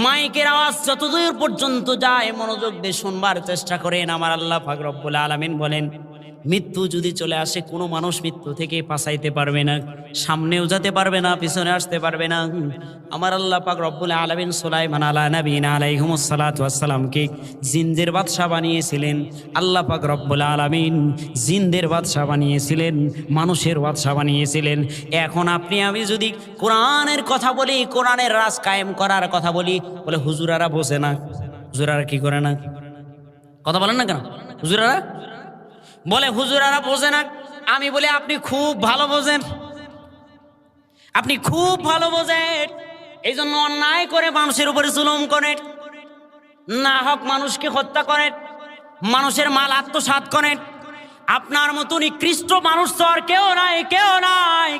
মাইকের আওয়াজ যতদূর পর্যন্ত যায় মনোযোগ দিয়ে শুনবার চেষ্টা করেন। আমার আল্লাহ পাক রব্বুল আলামিন বলেন, মৃত্যু যদি চলে আসে কোনো মানুষ মৃত্যু থেকে বাঁচাইতে পারবে না, সামনেও যেতে পারবে না, পিছনে আসতে পারবে না। আমার আল্লাহ পাক রব্বুল আলামিন সুলাইমান আলা নবীনা আলাইহিমুস সালাতু ওয়াস সালামকে জিনদের বাদশা বানিয়েছিলেন। আল্লাহ পাক রব্বুল আলামিন জিনদের বাদশা বানিয়েছিলেন, মানুষের বাদশা বানিয়েছিলেন। এখন আপনি আমি যদি কোরআনের কথা বলি, কোরআনের রাজ কায়েম করার কথা বলি, বলে হুজুরারা বোঝে না। হুজুরারা কি করে না? কথা বলেন না কেন? হুজুরারা বলে হুজুরারা বোঝে না। আমি বলি আপনি খুব ভালো বোঝেন, আপনি খুব ভালো বোঝেন। এই জন্য অন্যায় করে মানুষের উপরে জুলুম করেন, না হক মানুষকে হত্যা করেন, মানুষের মাল আত্মসাৎ করেন। আপনার মতো নিকৃষ্ট মানুষ তো আর কেউ নাই, কেউ নাই।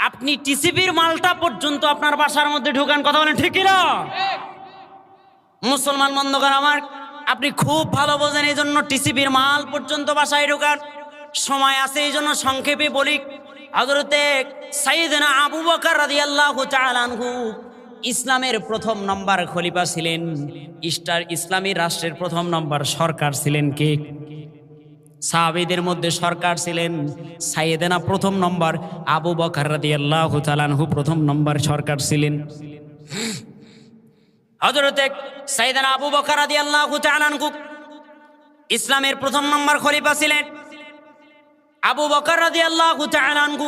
আপনি টিসিবির মালটা পর্যন্ত আপনার বাসার মধ্যে ঢুকান। কথা বলেন ঠিক কিনা? মুসলমান বন্ধুগণ আমার, আপনি খুব ভালো বোঝেন, এই জন্য টিসিবির মাল পর্যন্ত বাসায় ঢোকার সময় আছে। এই জন্য সংক্ষেপে বলি, হযরতে সাইয়েদনা আবু বকর রাদিয়াল্লাহু তাআলা আনহু ইসলামের প্রথম নম্বর খলিফা ছিলেন। ইসলামী রাষ্ট্রের প্রথম নম্বর সরকার ছিলেন কে? সাহাবীদের মধ্যে সরকার ছিলেন সাইয়েদনা প্রথম নম্বর আবু বকর রাদিয়াল্লাহু তাআলা আনহু প্রথম নম্বর সরকার ছিলেন। হযরতে সাইয়েদনা আবু বকর রাদিয়াল্লাহু তাআলা আনহু ইসলামের প্রথম নম্বর খলিফা ছিলেন। আবু বকর রাদিয়াল্লাহু তাআলা আনহু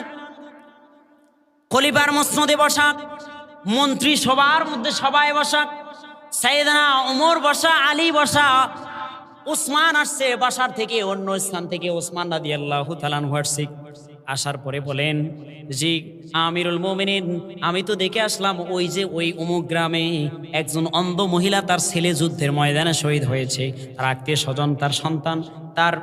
খলিফার মসনদে বসা, মন্ত্রী সবার মধ্যে সবাই বসা, সাইয়েদনা ওমর বসা, আলী বসা, উসমান আসছে বাসার থেকে, অন্য স্থান থেকে উসমান রাদিয়াল্লাহু তাআলা আনহু আসছে। আসার পরে বলেন, জি আমিরুল মুমিনিন, আমি তো দেখে আসলাম ওই যে ওই অমুক গ্রামে একজন অন্ধ মহিলা, তার ছেলে যুদ্ধের ময়দানে শহীদ হয়েছে, তার আত্মীয় স্বজন, তার সন্তান, তার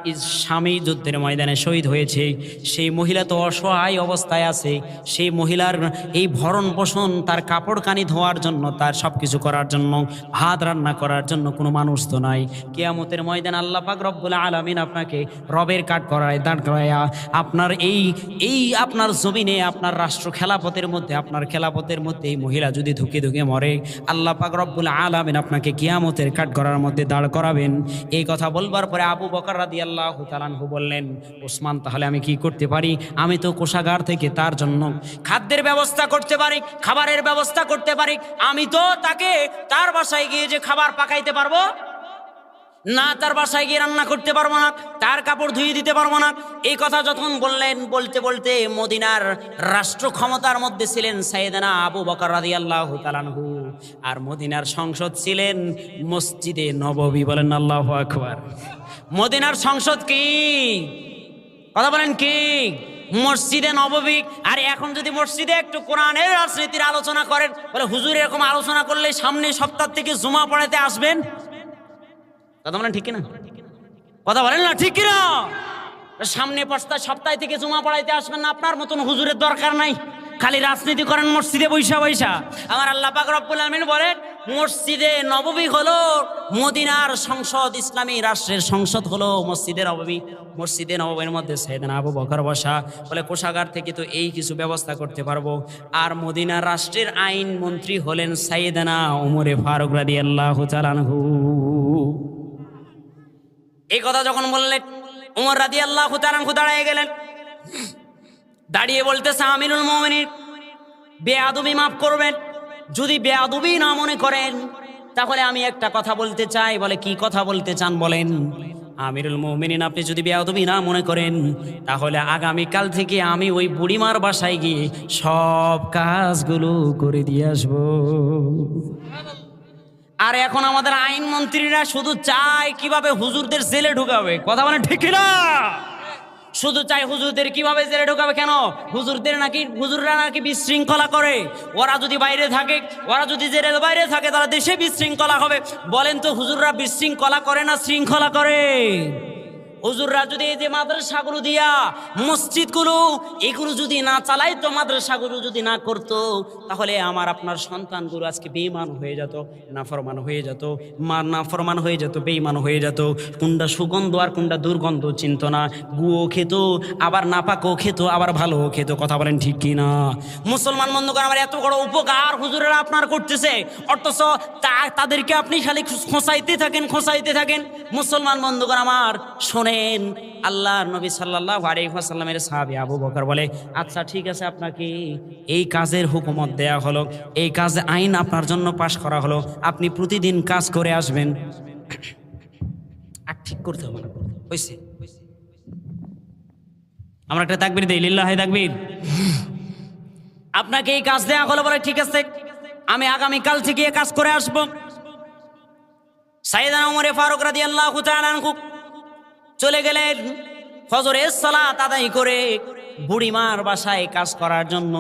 স্বামী যুদ্ধের ময়দানে শহীদ হয়েছে। সেই মহিলা তো অসহায় অবস্থায় আছে। সেই মহিলার এই ভরণ পোষণ, তার কাপড় কানি ধোয়ার জন্য, তার সব কিছু করার জন্য, ভাত রান্না করার জন্য কোনো মানুষ তো নাই। কিয়ামতের ময়দান আল্লাহ পাক রব্বুল আলামিন আপনাকে রবের কাঠ করায়, দাঁড় করায়া আপনার এই আপনার জমিনে, আপনার রাষ্ট্র খেলাপথের মধ্যে, আপনার খেলাপথের মধ্যে এই মহিলা যদি ধুকে ধুকে মরে, আল্লাহ পাক রব্বুল আলামিন আপনাকে কিয়ামতের কাঠ করার মধ্যে দাঁড় করাবেন। এই কথা বলবার পরে আবু বকর রাদিয়াল্লাহু তাআলা আনহু বললেন, ওসমান তাহলে আমি কি করতে পারি? আমি তো কোষাগার থেকে তার জন্য খাদ্যের ব্যবস্থা করতে পারি, খাবারের ব্যবস্থা করতে পারি। আমি তো তাকে তার বাসায় গিয়ে যে খাবার পাকাইতে পারবো না, তার বাসায় গিয়ে রান্না করতে পারবো না, তার কাপড় ধুয়ে দিতে পারবো না। এই কথা যখন বললেন, বলতে বলতে মদিনার রাষ্ট্র ক্ষমতার মধ্যে ছিলেন সাইয়েদনা আবু বকর রাদিয়াল্লাহু তাআলা আনহু, আর মদিনার সংসদ ছিলেন মসজিদে নববী। বলেন আল্লাহু আকবার। মদিনার সংসদ কি? কথা বলেন কি? মসজিদে নববী। আর এখন যদি মসজিদে একটু কোরআনের রাজনীতির আলোচনা করেন, বলে হুজুর এরকম আলোচনা করলে সামনে সপ্তাহ থেকে জুমা পড়াতে আসবেন। কথা বলেন ঠিক কিনা? কথা বলেন না ঠিক কিনা? সামনে সপ্তাহ থেকে জুমা পড়াইতে আসবেন না, আপনার মতন হুজুরের দরকার নাই। খালি রাজনীতি করেন মসজিদে বৈশা বৈশা। আমার আল্লাহ পাক রব্বুল আমিন বলেন, মসজিদে নববী হলো মদিনার সংসদ, ইসলামী রাষ্ট্রের সংসদ হলো মসজিদে নববী। মসজিদে নববীর মধ্যে সাইয়েদনা আবু বকর বসা, বলে কোষাগার থেকে তো এই কিছু ব্যবস্থা করতে পারবো। আর মদিনার রাষ্ট্রের আইন মন্ত্রী হলেন সাইয়েদনা উমরে ফারুক রাদিয়াল্লাহু তাআলা আনহু। এই কথা যখন বললেন, উমর রাদিয়াল্লাহু তাআলা আনহু দাঁড়িয়ে গেলেন। দাঁড়িয়ে বলতেছে, আমিরুল মুমিনিন, বেয়াদবি মাফ করবেন, যদি বেয়াদবি না মনে করেন তাহলে আমি একটা কথা বলতে চাই। বলে, কি কথা বলতে চান বলেন। আমিরুল মুমিনিন, আপনি যদি বেয়াদবি না মনে করেন তাহলে আগামীকাল থেকে আমি ওই বুড়িমার বাসায় গিয়ে সব কাজগুলো করে দিয়ে আসবো। আর এখন আমাদের আইন মন্ত্রীরা শুধু চায় কিভাবে হুজুরদের জেলে ঢুকাবে। কথা বলেন ঠিক না? শুধু চাই হুজুরদের কিভাবে জেলে ঢোকাবে। কেন? হুজুররা নাকি বিশৃঙ্খলা করে। ওরা যদি বাইরে থাকে, ওরা যদি জেলের বাইরে থাকে, তারা দেশে বিশৃঙ্খলা হবে। বলেন তো, হুজুররা বিশৃঙ্খলা করে না শৃঙ্খলা করে? হুজুররা যদি এই যে মাদ্রাসাগুলো দিয়া, মসজিদগুলো, এগুলো যদি না চালাইতো, মাদ্রাসাগুলো যদি না করতো, তাহলে আমার আপনার সন্তানগুলো আজকে বেঈমান হয়ে যেত, নাফরমান হয়ে যেত, নাফরমান হয়ে যেত, বেঈমান হয়ে যেত। কোনটা সুগন্ধ আর কোনটা দুর্গন্ধ চিনত না। গুও খেত, আবার নাপাকও খেত, আবার ভালোও খেত। কথা বলেন ঠিক কি না? মুসলমান বন্ধুগণ, আমার এত বড় উপকার হুজুরেরা আপনার করতেছে, অথচ তাদেরকে আপনি খালি খোঁচাইতে থাকেন। মুসলমান বন্ধুগণ আমার শোনেন, আল্লাহর নবী সাল্লাল্লাহু আলাইহি ওয়াসাল্লামের সাহাবী আবু বকর বলে, আচ্ছা ঠিক আছে, আপনাকে এই কাজের হুকুমত দেয়া হলো, এই কাজে আইন আপনার জন্য পাশ করা হলো, আপনি প্রতিদিন কাজ করে আসবেন। আর ঠিক করতে হবে না, হইছে? আমরা একটা তাকবীর দেই, লিল্লাহি তাকবীর। আপনাকে এই কাজ দেয়া হলো, বলে ঠিক আছে, আমি আগামীকাল থেকে এই কাজ করে আসবো। সাইয়েদনা উমরে ফারুক রাদিয়াল্লাহু তাআলা আনহু চলে গেলেন ফজরের সালাত আদায় করে বুড়িমার বাসায় কাজ করার জন্য।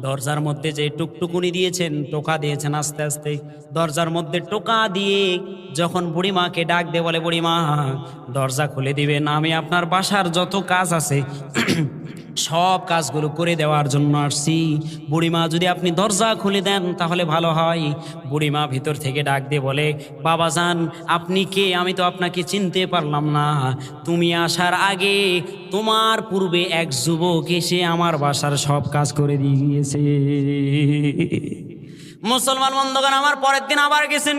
দরজার মধ্যে যে টুকটুকুনি দিয়েছেন, টোকা দিয়েছেন, আস্তে আস্তে দরজার মধ্যে টোকা দিয়ে যখন বুড়িমাকে ডাক দিয়ে বলে, বুড়িমা দরজা খুলে দিবেন, আমি আপনার বাসার যত কাজ আছে সব কাজগুলো করে দেওয়ার জন্য আসছি। বুড়িমা, যদি আপনি দরজা খুলে দেন তাহলে ভালো হয়। বুড়িমা ভিতর থেকে ডাক দিয়ে বলে, বাবাজান আপনি কে? আমি তো আপনাকে চিনতে পারলাম না। তুমি আসার আগে তোমার পূর্বে এক যুবক এসে আমার বাসার সব কাজ করে দিয়ে গিয়েছে। মুসলমান বন্ধুগণ আমার, পরের দিন আবার গেছেন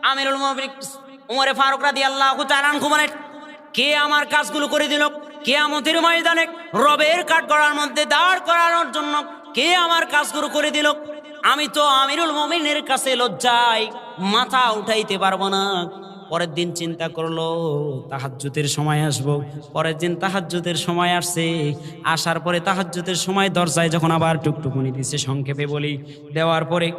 আমিরুল মুমিনিন উমরে ফারুক রাদিয়াল্লাহু তাআলা আনহু বলেন, কে আমার কাজগুলো করে দিল? কিয়ামতের ময়দানে রবের কাঠগড়ার মধ্যে দাঁড় করানোর জন্য কে আমার কাজগুলো করে দিল? আমি তো আমিরুল মুমিনের কাছে লজ্জায় মাথা উঠাইতে পারবো না। পরের দিন চিন্তা করলো তাহাজ্জুদের সময় আসবো। পরের দিন তাহাজ্জুদের সময় আসছে। আসার পরে তাহাজ্জুদের সময় দরজায় যখন আবার টুকটুকুনি দিছে, সংক্ষেপে বলি, দেওয়ার পরে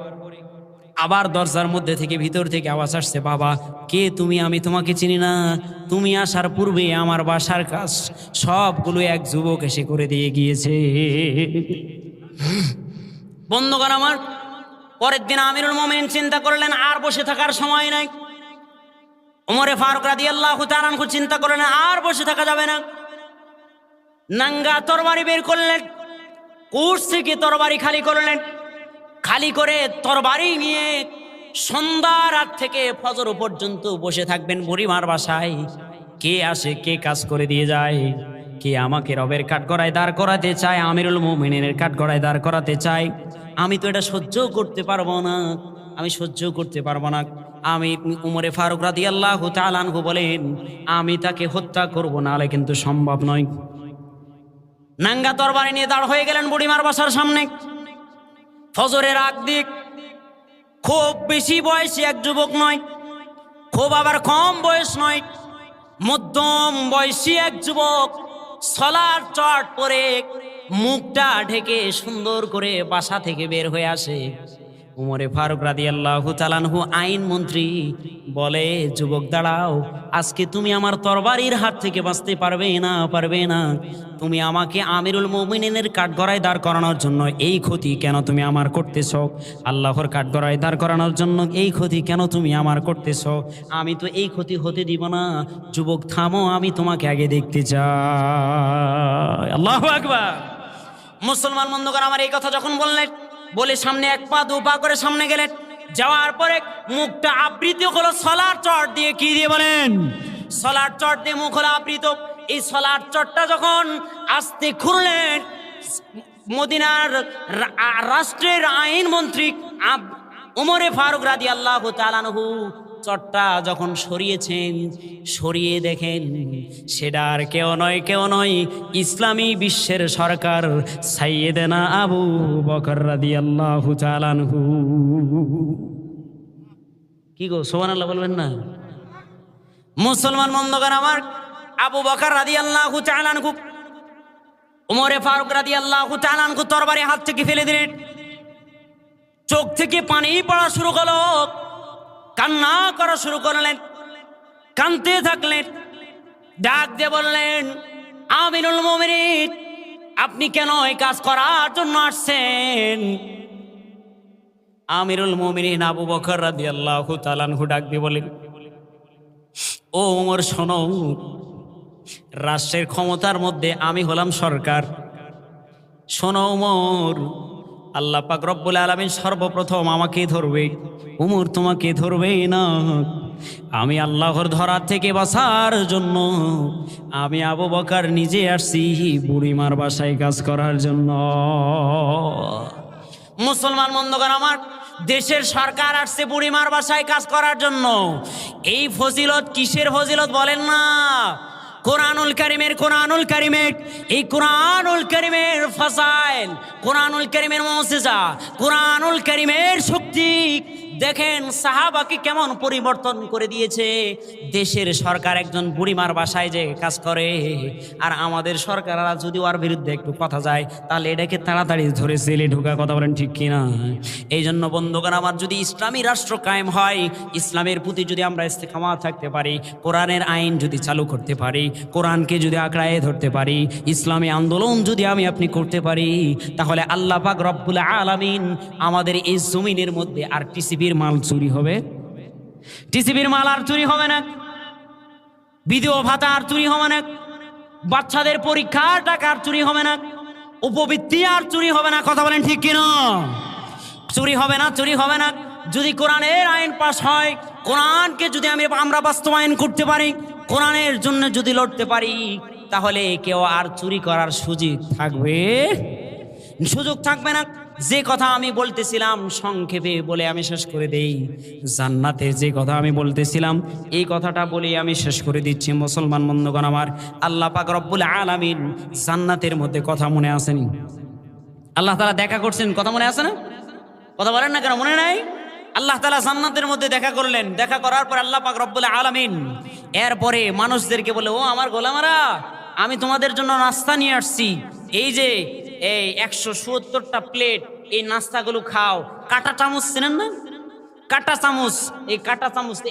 আবার দরজার মধ্যে থেকে ভিতর থেকে আওয়াজ আসছে, বাবা কে তুমি? আমি তোমাকে চিনি না। তুমি আসার পূর্বে আমার বাসার কাজ সবগুলো এক যুবক এসে করে দিয়ে গিয়েছে। বন্ধুগণ আমার, পরের দিন আমিরুল মুমিনিন চিন্তা করলেন আর বসে থাকার সময় নাই। উমরে ফারুক রাদিয়াল্লাহু তাআলা আনহু চিন্তা করলেন আর বসে থাকা যাবে না। নাঙ্গা তরবারি বের করলেন, কোষ থেকে তরবারি খালি করলেন। খালি করে তরবারি নিয়ে সন্ধ্যা রাত থেকে ফজর পর্যন্ত বসে থাকবেন বুড়িমার বাসায়। কে আসে, কে কাজ করে দিয়ে যায়, কে আমাকে রবের কাঠগড়ায় দাঁড় করাতে চায়, আমিরুল মুমিনিনের কাঠগড়ায় দাঁড় করাতে চায়। আমি তো এটা সহ্য করতে পারবো না, আমি সহ্য করতে পারবো না। আমি উমরে ফারুক রাদিয়াল্লাহু তাআলা আনহু বলেন, আমি তাকে হত্যা করব না, হলে কিন্তু সম্ভব নয়। নাঙ্গা তরবারি নিয়ে দাঁড় হয়ে গেলেন বুড়িমার বাসার সামনে। ফজরের আগ দিক, খুব বেশি বয়সী এক যুবক নয়, খুব আবার কম বয়স নয়, মধ্যম বয়সী এক যুবক সলার চট পরে মুখটা ঢেকে সুন্দর করে বাসা থেকে বের হয়ে আসে। উমরে ফারুক রাদিয়াল্লাহু তাআলা আনহু আইন মন্ত্রী বলে, যুবক দাঁড়াও, আজকে তুমি আমার তরবারির হাত থেকে বাঁচতে পারবে না, পারবে না। তুমি আমাকে আমিরুল মুমিনিনের কাঠগড়ায় দাঁড় করানোর জন্য এই ক্ষতি কেন তুমি আমার করতেছ? আল্লাহর কাঠগড়ায় দাঁড় করানোর জন্য এই ক্ষতি কেন তুমি আমার করতেছ? আমি তো এই ক্ষতি হতে দিব না। যুবক থামো, আমি তোমাকে আগে দেখতে চাই। আল্লাহু আকবার। মুসলমান বন্ধুগণ আমার এই কথা যখন বললেন, বলে সামনে এক পা দু পা করে সামনে গেলেন, যাওয়ার পরে মুখটা আবৃত হলো সলার চট দিয়ে। কি দিয়ে বলেন? সলার চট দিয়ে মুখ হলো আবৃত। এই সলার চটটা যখন আস্তে খুললেন, মদিনার রাষ্ট্রের আইন মন্ত্রী উমরে ফারুক রাদিয়াল্লাহু তাআলা আনহু চটটা যখন সরিয়েছেন, সরিয়ে দেখেন সেটা আর কেউ নয়, কেউ নয়, ইসলামী বিশ্বের সরকার সাইয়েদেনা আবু বকর রাদিয়াল্লাহু তাআলা আনহু। কি গো, সুবহানাল্লাহ বলবেন না? মুসলমান বন্ধুগণ আমার, আবু বকর রাদিয়াল্লাহু তাআলা আনহু উমরে ফারুক রাদিয়াল্লাহু তাআলা আনহু তরবারি হাত থেকে ফেলে দিলেন। চোখ থেকে পানি পড়া শুরু হলো, কান্না করা শুরু করলেন, কাঁদতে থাকলেন। ডাক দিয়ে বললেন, আমিরুল মুমিনিন, আপনি কেন এই কাজ করার জন্য আসছেন? আমিরুল মুমিনিন আবু বকর রাদিয়াল্লাহু তাআলা আনহু ডাক দিয়ে বলেন, ও ওমর শোনো, রাষ্ট্রের ক্ষমতার মধ্যে আমি হলাম সরকার। শোনো ওমর, আল্লাহ পাক রব্বুল আলামিন সর্বপ্রথম আমাকে ধরবে, উমর তোমাকে ধরবে না। আমি আল্লাহর ধরা থেকে বাঁচার জন্য আমি আবু বকর নিজে আসছি বুড়িমার বাসায় কাজ করার জন্য। মুসলমান বন্ধুগণ আমার, দেশের সরকার আসছে বুড়িমার বাসায় কাজ করার জন্য। এই ফজিলত কিসের ফজিলত বলেন না? কোরআনুল কারিমের, কোরআনুল কারিমের, এই কোরআনুল কারিমের ফাসাইল, কোরআনুল কারিমের মুজিজা, কোরআনুল কারিমের শক্তি দেখেন সাহাবাকে কেমন পরিবর্তন করে দিয়েছে। দেশের সরকার একজন বুড়িমার বাসায় যে কাজ করে, আর আমাদের সরকাররা যদি ওর বিরুদ্ধে একটু কথা যায় তাহলে এটাকে তাড়াতাড়ি ধরে জেলে ঢোকা। কথা বলেন ঠিক কিনা? এই জন্য বন্ধুগণ আমার, যদি ইসলামী রাষ্ট্র কায়েম হয়, ইসলামের প্রতি যদি আমরা ইস্তেকামাত থাকতে পারি, কোরআনের আইন যদি চালু করতে পারি, কোরআনকে যদি আঁকড়ায় ধরতে পারি, ইসলামী আন্দোলন যদি আমি আপনি করতে পারি, তাহলে আল্লাহ পাক রব্বুল আলামিন আমাদের এই জমিনের মধ্যে আর টিসিবির মাল চুরি হবে? টিসিবির মাল আর চুরি হবে না, বিধবা ভাতা আর চুরি হবে না, বাচ্চাদের পরীক্ষার টাকা আর চুরি হবে না, উপবৃত্তি আর চুরি হবে না। কথা বলেন ঠিক কিনা? চুরি হবে না, চুরি হবে না। যদি কোরআনের আইন পাস হয়, কোরআনকে যদি আমরা বাস্তবায়ন করতে পারি, কোরআনের জন্য যদি লড়তে পারি, তাহলে কেউ আর চুরি করার সুযোগ থাকবে না। যে কথা আমি বলতেছিলাম সংক্ষেপে বলে আমি শেষ করে দেই। জান্নাতের যে কথা আমি বলতেছিলাম, এই কথাটা বলে আমি শেষ করে দিচ্ছি। মুসলমান বন্ধুগণ আমার, আল্লাহ পাক রব্বুল আলামিন জান্নাতের মধ্যে কথা মনে আসেনি? আল্লাহ তাআলা দেখা করছেন, কথা মনে আছে না? কথা বলেন না কেন, মনে নাই? আল্লাহ তাআলা জান্নাতের মধ্যে দেখা করলেন। দেখা করার পর আল্লাহ পাক রব্বুল আলামিন এরপরে মানুষদেরকে বলে, ও আমার গোলামেরা, আমি তোমাদের জন্য নাস্তা নিয়ে আসছি। এই যে এই 170টা প্লেট, এই নাস্তাগুলো খাও। কাঁটা চামচ চেনেন না? কাঁটা চামচ,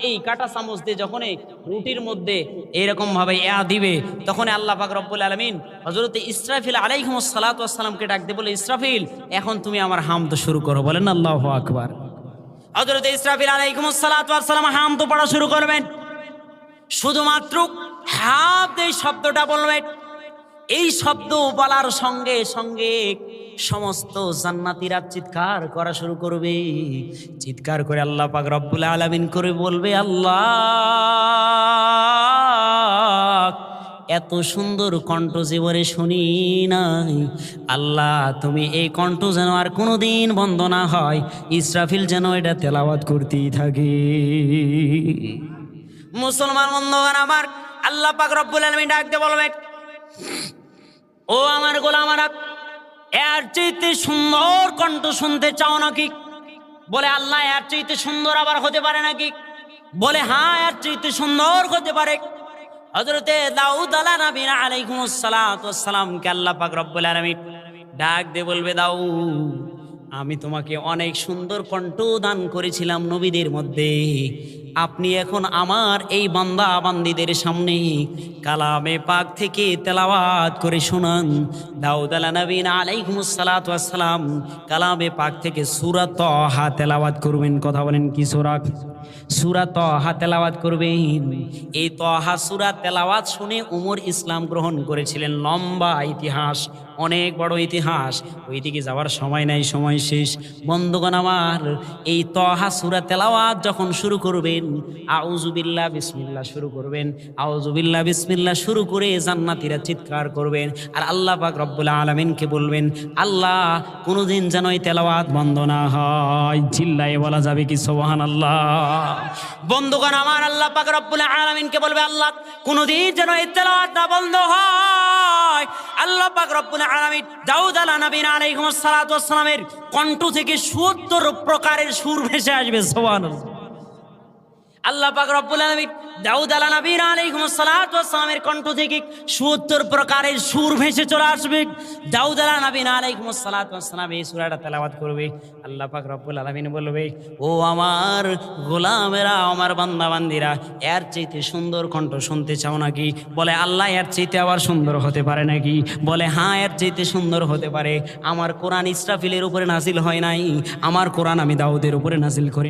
এই কাঁটা চামচ দিয়ে যখন এই রুটির মধ্যে এইরকম ভাবে দিবে, তখন আল্লাহ পাক রব্বুল আলামিন হযরত ইসরাফিল আলাইহিস সালাতু ওয়াস সালামকে ডাক দিয়ে বলে, ইসরাফিল, এখন তুমি আমার হামদ শুরু করো। বলেন আল্লাহু আকবার। হযরত ইসরাফিল আলাইহিস সালাতু ওয়াস সালাম হামদ পড়া শুরু করবেন। শুধুমাত্র হামদ এই শব্দটা বলবেন। এই শব্দ বলার সঙ্গে সঙ্গে সমস্ত জান্নাতীরা চিৎকার করা শুরু করবে। চিৎকার করে আল্লাহ পাক রব্বুল আলামিন করে বলবে, আল্লাহ, এত সুন্দর কণ্ঠ জীবনে শুনি নাই। আল্লাহ, তুমি এই কণ্ঠ যেন আর কোনোদিন বন্ধ না হয়, ইসরাফিল যেন এটা তেলাওয়াত করতেই থাকে। মুসলমান বন্ধুগণ আমার, আল্লাহ পাক রব্বুল আলামিন ডাক দিয়ে বলবেন, ও আমার গোলামেরা, এর চাইতে সুন্দর কণ্ঠ শুনতে চাও নাকি? বলে, আল্লাহ, এর চাইতে সুন্দর আবার হতে পারে নাকি? বলে, হ্যাঁ, এর চাইতে সুন্দর হতে পারে। হযরতে দাউদ আলাইহিস সালাতু ওয়াস সালামকে আল্লাহ পাক রব্বুল আলামিন ডাক দিয়ে বলবে, দাউদ, আমি তোমাকে অনেক সুন্দর কণ্ঠ দান করেছিলাম নবীদের মধ্যে, আপনি এখন আমার এই বান্দা বান্দীদের সামনে কালামে পাক থেকে তেলাওয়াত করে শোনান। দাউদ আলাইহিস সালাতু ওয়াস সালাম কালামে পাক থেকে সূরা তাহা তেলাওয়াত করবেন। কথা বলেন, কি সূরা? সূরা তাহা তেলাওয়াত করবেন। এই তাহা সূরা তেলাওয়াত শুনে উমর ইসলাম গ্রহণ করেছিলেন। লম্বা ইতিহাস, অনেক বড় ইতিহাস, ওইদিকে যাওয়ার সময় নাই, সময় শেষ। বন্ধুগণ আমার, এই তাহা সূরা তেলাওয়াত যখন শুরু করবেন, আউযু বিল্লাহ বিসমিল্লাহ শুরু করবেন। আউযু বিল্লাহ বিসমিল্লাহ শুরু করে জান্নাতীরা চিৎকার করবেন আর আল্লাহ পাক রব্বুল আলামিনকে বলবেন, আল্লাহ কোনোদিন যেন এই তেলাওয়াত বন্ধ না হয়। চিল্লায়ে বলা যাবে কি সুবহানাল্লাহ? বন্ধুগণ আমার, আল্লাহ পাক রব্বুল আলামিনকে বলবে, আল্লাহ কোনোদিন যেন এই তেলাওয়াত না বন্ধ হয়। আল্লাহ পাক রব্বুল আলামিন দাউদ আলাইহিস সালাতু ওয়াস সালামের কণ্ঠ থেকে ৭০ প্রকারের সুর ভেসে আসবে। সুবহানাল্লাহ। আল্লাহ পাক রব্বুল আলামিন দাউদ আলাইহিস সালাতু ওয়াস সালামের কণ্ঠ থেকে ৭০ প্রকারের সুর ভেসে চলে আসবে। দাউদ আলাইহিস সালাতু ওয়াস সালাম এই সূরাটা তেলাওয়াত করবে। আল্লাহ পাক রব্বুল আলামিন বলবে, ও আমার গোলামেরা, আমার বান্দা বান্দিরা, এর চাইতে সুন্দর কণ্ঠ শুনতে চাও নাকি? বলে, আল্লাহ এর চাইতে আবার সুন্দর হতে পারে নাকি? বলে, হ্যাঁ এর চাইতে সুন্দর হতে পারে। আমার কোরআন ইসরাফিলের উপরে নাজিল হয় নাই, আমার কোরআন আমি দাউদের উপরে নাজিল করি।